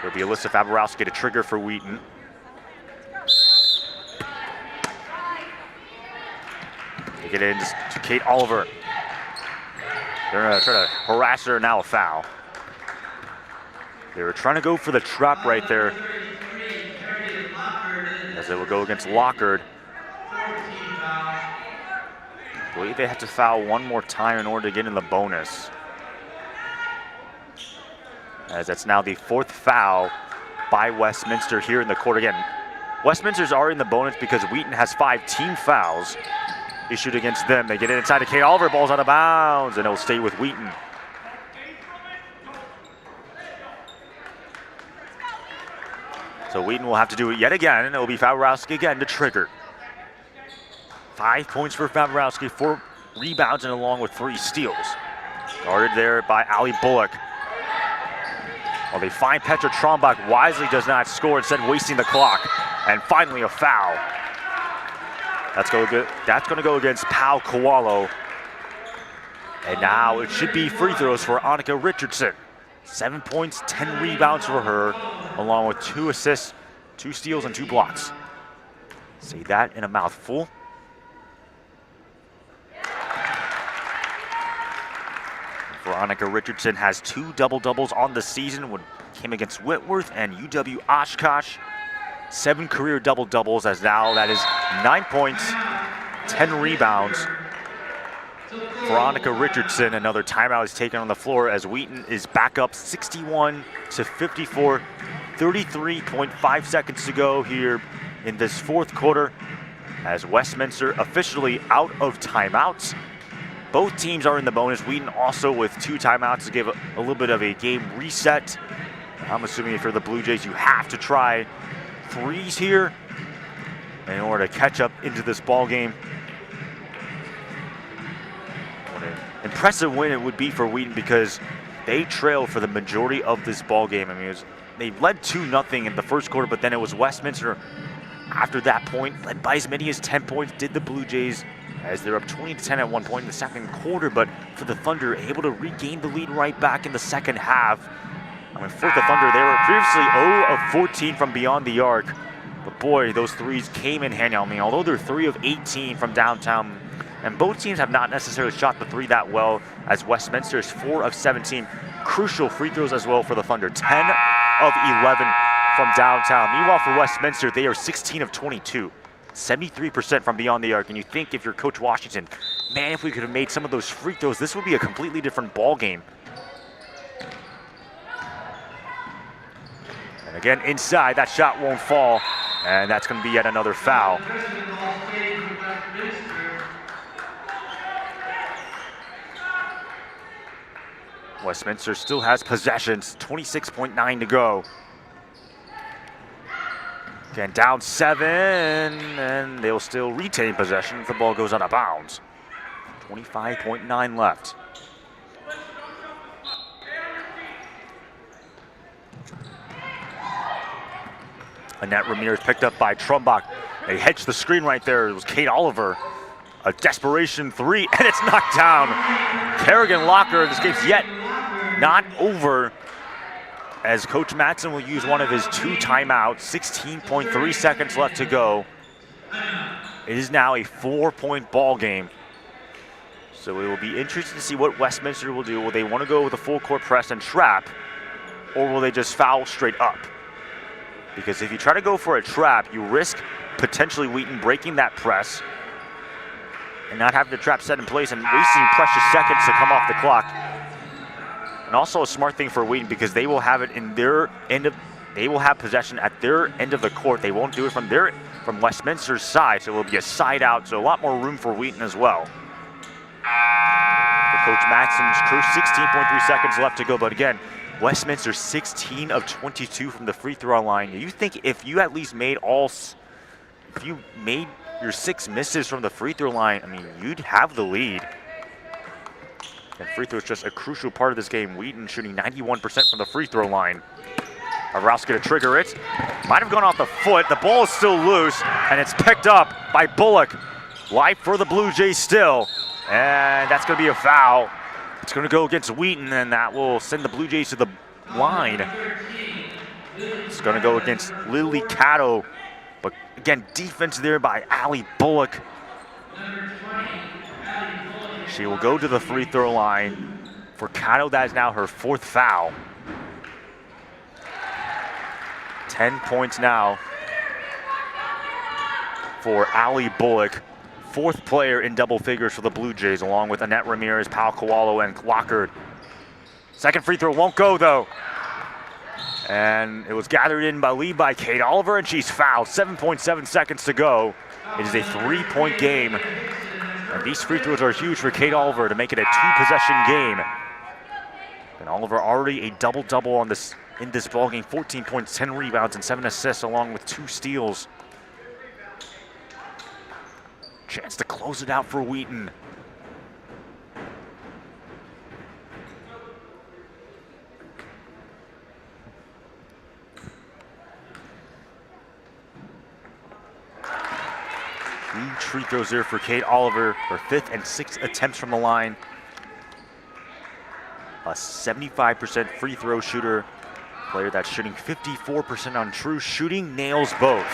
Speaker 2: There'll be Alyssa Faborowski to trigger for Wheaton. They get in to Kate Oliver. They're gonna try to harass her, now a foul. They were trying to go for the trap right there, as they will go against Lockhart. I believe they have to foul one more time in order to get in the bonus. As that's now the 4th foul by Westminster here in the quarter. Again, Westminster's already in the bonus because Wheaton has 5 team fouls issued against them. They get it inside to Kate Oliver, ball's out of bounds, and it'll stay with Wheaton. So Wheaton will have to do it yet again, and it'll be Faborowski again to trigger. 5 points for Faborowski, 4 rebounds, and along with 3 steals. Guarded there by Allie Bullock. Well, they find Petra Trombach, wisely does not score, instead wasting the clock. And finally a foul. That's going to go against Powell-Kowalo. And now it should be free throws for Annika Richardson. 7 points, 10 rebounds for her, along with 2 assists, 2 steals, and 2 blocks. Say that in a mouthful. Veronica Richardson has 2 double-doubles on the season when came against Whitworth and UW Oshkosh. 7 career double-doubles, as now that is 9 points, 10 rebounds. Veronica Richardson, another timeout is taken on the floor as Wheaton is back up 61-54. 33.5 seconds to go here in this 4th quarter as Westminster officially out of timeouts. Both teams are in the bonus. Wheaton also with 2 timeouts to give a little bit of a game reset. I'm assuming if you're the Blue Jays, you have to try 3s here in order to catch up into this ball game. What an impressive win it would be for Wheaton because they trailed for the majority of this ball game. I mean, they led 2-0 in the 1st quarter, but then it was Westminster after that point, led by as many as 10 points, did the Blue Jays, as they're up 20-10 at one point in the 2nd quarter. But for the Thunder, able to regain the lead right back in the 2nd half. I mean, for the Thunder, they were previously 0 of 14 from beyond the arc. But boy, those threes came in handy on me. Although they're 3 of 18 from downtown, and both teams have not necessarily shot the three that well, as Westminster is 4 of 17. Crucial free throws as well for the Thunder, 10 of 11 from downtown. Meanwhile, for Westminster, they are 16 of 22, 73% from beyond the arc. And you think, if you're Coach Washington, man, if we could have made some of those free throws, this would be a completely different ball game. And again, inside, that shot won't fall, and that's going to be yet another foul. Westminster still has possessions, 26.9 to go. Again, down 7, and they'll still retain possession if the ball goes out of bounds. 25.9 left. Annette Ramirez picked up by Trumbach. They hedged the screen right there. It was Kate Oliver. A desperation three, and it's knocked down. Kerrigan Locker, this game's yet not over, as Coach Matson will use one of his 2 timeouts. 16.3 seconds left to go. It is now a 4-point ball game. So it will be interesting to see what Westminster will do. Will they want to go with a full court press and trap, or will they just foul straight up? Because if you try to go for a trap, you risk potentially Wheaton breaking that press and not having the trap set in place and wasting precious seconds to come off the clock. And also a smart thing for Wheaton, because they will have it in their end of, they will have possession at their end of the court. They won't do it from Westminster's side, so it will be a side out, so a lot more room for Wheaton as well. For Coach Matson's crew, 16.3 seconds left to go, but again, Westminster 16 of 22 from the free throw line. You think if you at least made your 6 misses from the free throw line, I mean, you'd have the lead. And free throw is just a crucial part of this game. Wheaton shooting 91% from the free throw line. Rouse gonna trigger it. Might have gone off the foot. The ball is still loose, and it's picked up by Bullock. Life for the Blue Jays still. And that's gonna be a foul. It's gonna go against Wheaton, and that will send the Blue Jays to the line. It's gonna go against Lily Cato. But again, defense there by Allie Bullock. She will go to the free throw line. For Cato, that is now her 4th foul. 10 points now for Allie Bullock. 4th player in double figures for the Blue Jays, along with Annette Ramirez, Pal Kowalo, and Lockard. Second free throw won't go, though. And it was gathered in by Kate Oliver, and she's fouled. 7.7 seconds to go. It is a 3-point game. And these free throws are huge for Kate Oliver to make it a 2-possession game. And Oliver already a double-double in this ballgame. 14 points, 10 rebounds, and 7 assists, along with 2 steals. Chance to close it out for Wheaton. Huge free throws there for Kate Oliver. Her 5th and 6th attempts from the line. A 75% free throw shooter. Player that's shooting 54% on true shooting, nails both.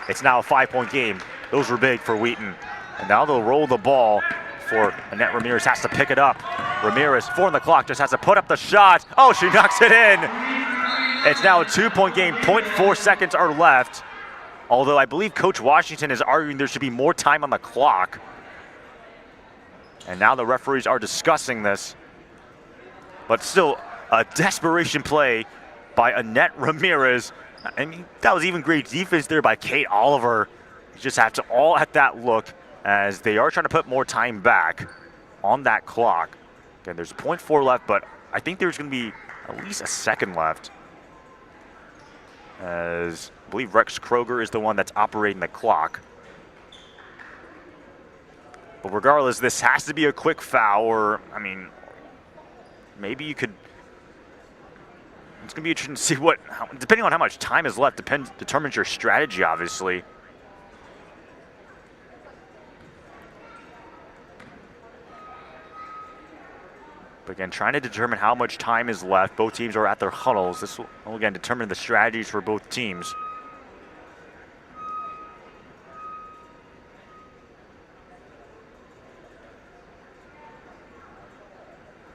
Speaker 2: It's now a 5-point game. Those were big for Wheaton. And now they'll roll the ball for Annette Ramirez. Has to pick it up. Ramirez, 4 on the clock, just has to put up the shot. Oh, she knocks it in. It's now a 2-point game. 0.4 seconds are left. Although I believe Coach Washington is arguing there should be more time on the clock. And now the referees are discussing this. But still, a desperation play by Annette Ramirez. I mean, that was even great defense there by Kate Oliver. You just have to all at that look, as they are trying to put more time back on that clock. Again, there's 0.4 left, but I think there's going to be at least a second left, as I believe Rex Kroger is the one that's operating the clock. But regardless, this has to be a quick foul, or, I mean, maybe you could. It's going to be interesting to see what, depending on how much time is left, determines your strategy, obviously. But again, trying to determine how much time is left. Both teams are at their huddles. This will again determine the strategies for both teams.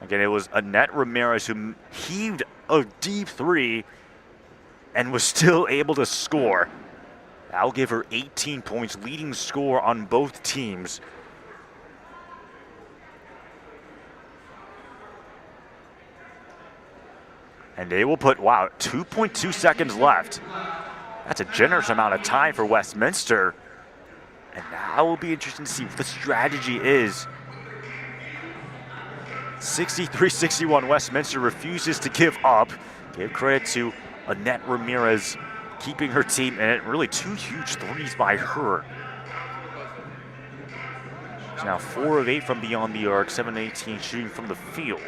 Speaker 2: Again, it was Annette Ramirez who heaved a deep three and was still able to score. That'll give her 18 points, leading score on both teams. And they will put, wow, 2.2 seconds left. That's a generous amount of time for Westminster. And now will be interesting to see what the strategy is. 63-61, Westminster refuses to give up. Give credit to Annette Ramirez keeping her team in it. Really 2 huge threes by her. She's now 4 of 8 from beyond the arc, 7-18 shooting from the field.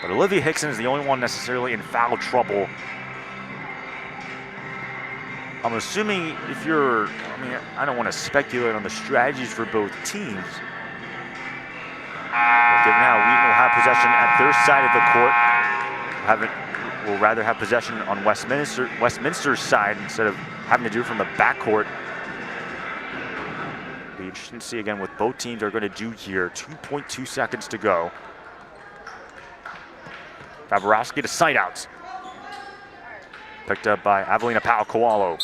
Speaker 2: But Olivia Hickson is the only one necessarily in foul trouble. I'm assuming if you're, I don't want to speculate on the strategies for both teams. But given how Wheaton will have possession at their side of the court, will rather have possession on Westminster's side instead of having to do it from the backcourt. Be interesting to see again what both teams are going to do here. 2.2 seconds to go. Favorowski to side outs. Picked up by Avelina Powell-Koalo.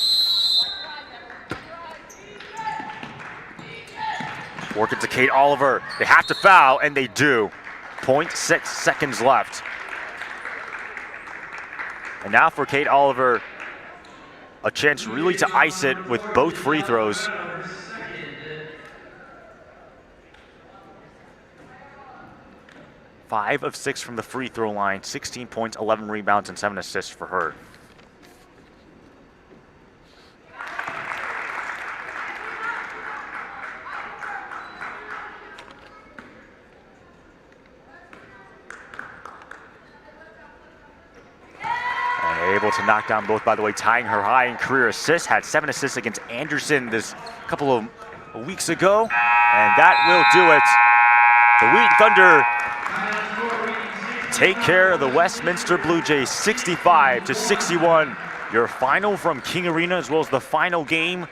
Speaker 2: Working to Kate Oliver. They have to foul, and they do. 0.6 seconds left. And now for Kate Oliver, a chance really to ice it with both free throws. Five of 6 from the free throw line, 16 points, 11 rebounds, and 7 assists for her. And able to knock down both, by the way, tying her high in career assists. Had 7 assists against Anderson this couple of weeks ago. And that will do it. The Wheaton Thunder take care of the Westminster Blue Jays 65-61. Your final from King Arena, as well as the final game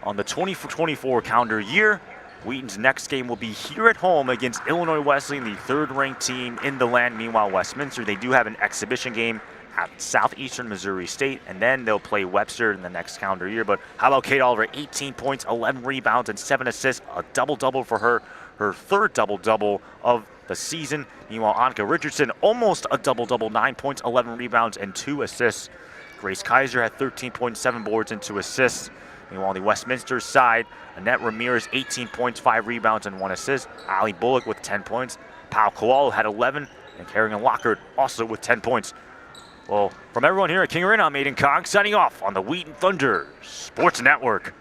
Speaker 2: on the 2024 calendar year. Wheaton's next game will be here at home against Illinois Wesleyan, the 3rd-ranked team in the land. Meanwhile, Westminster, they do have an exhibition game at Southeastern Missouri State, and then they'll play Webster in the next calendar year. But how about Kate Oliver? 18 points, 11 rebounds, and 7 assists. A double-double for her. Her 3rd double-double of the season. Meanwhile, Annika Richardson, almost a double-double, 9 points, 11 rebounds, and 2 assists. Grace Kaiser had 13.7 boards and 2 assists. Meanwhile, on the Westminster side, Annette Ramirez, 18 points, 5 rebounds, and 1 assist. Ali Bullock with 10 points. Powell-Koalo had 11, and Kerrigan Lockhart also with 10 points. Well, from everyone here at King Arena, I'm Aiden Cog signing off on the Wheaton Thunder Sports Network.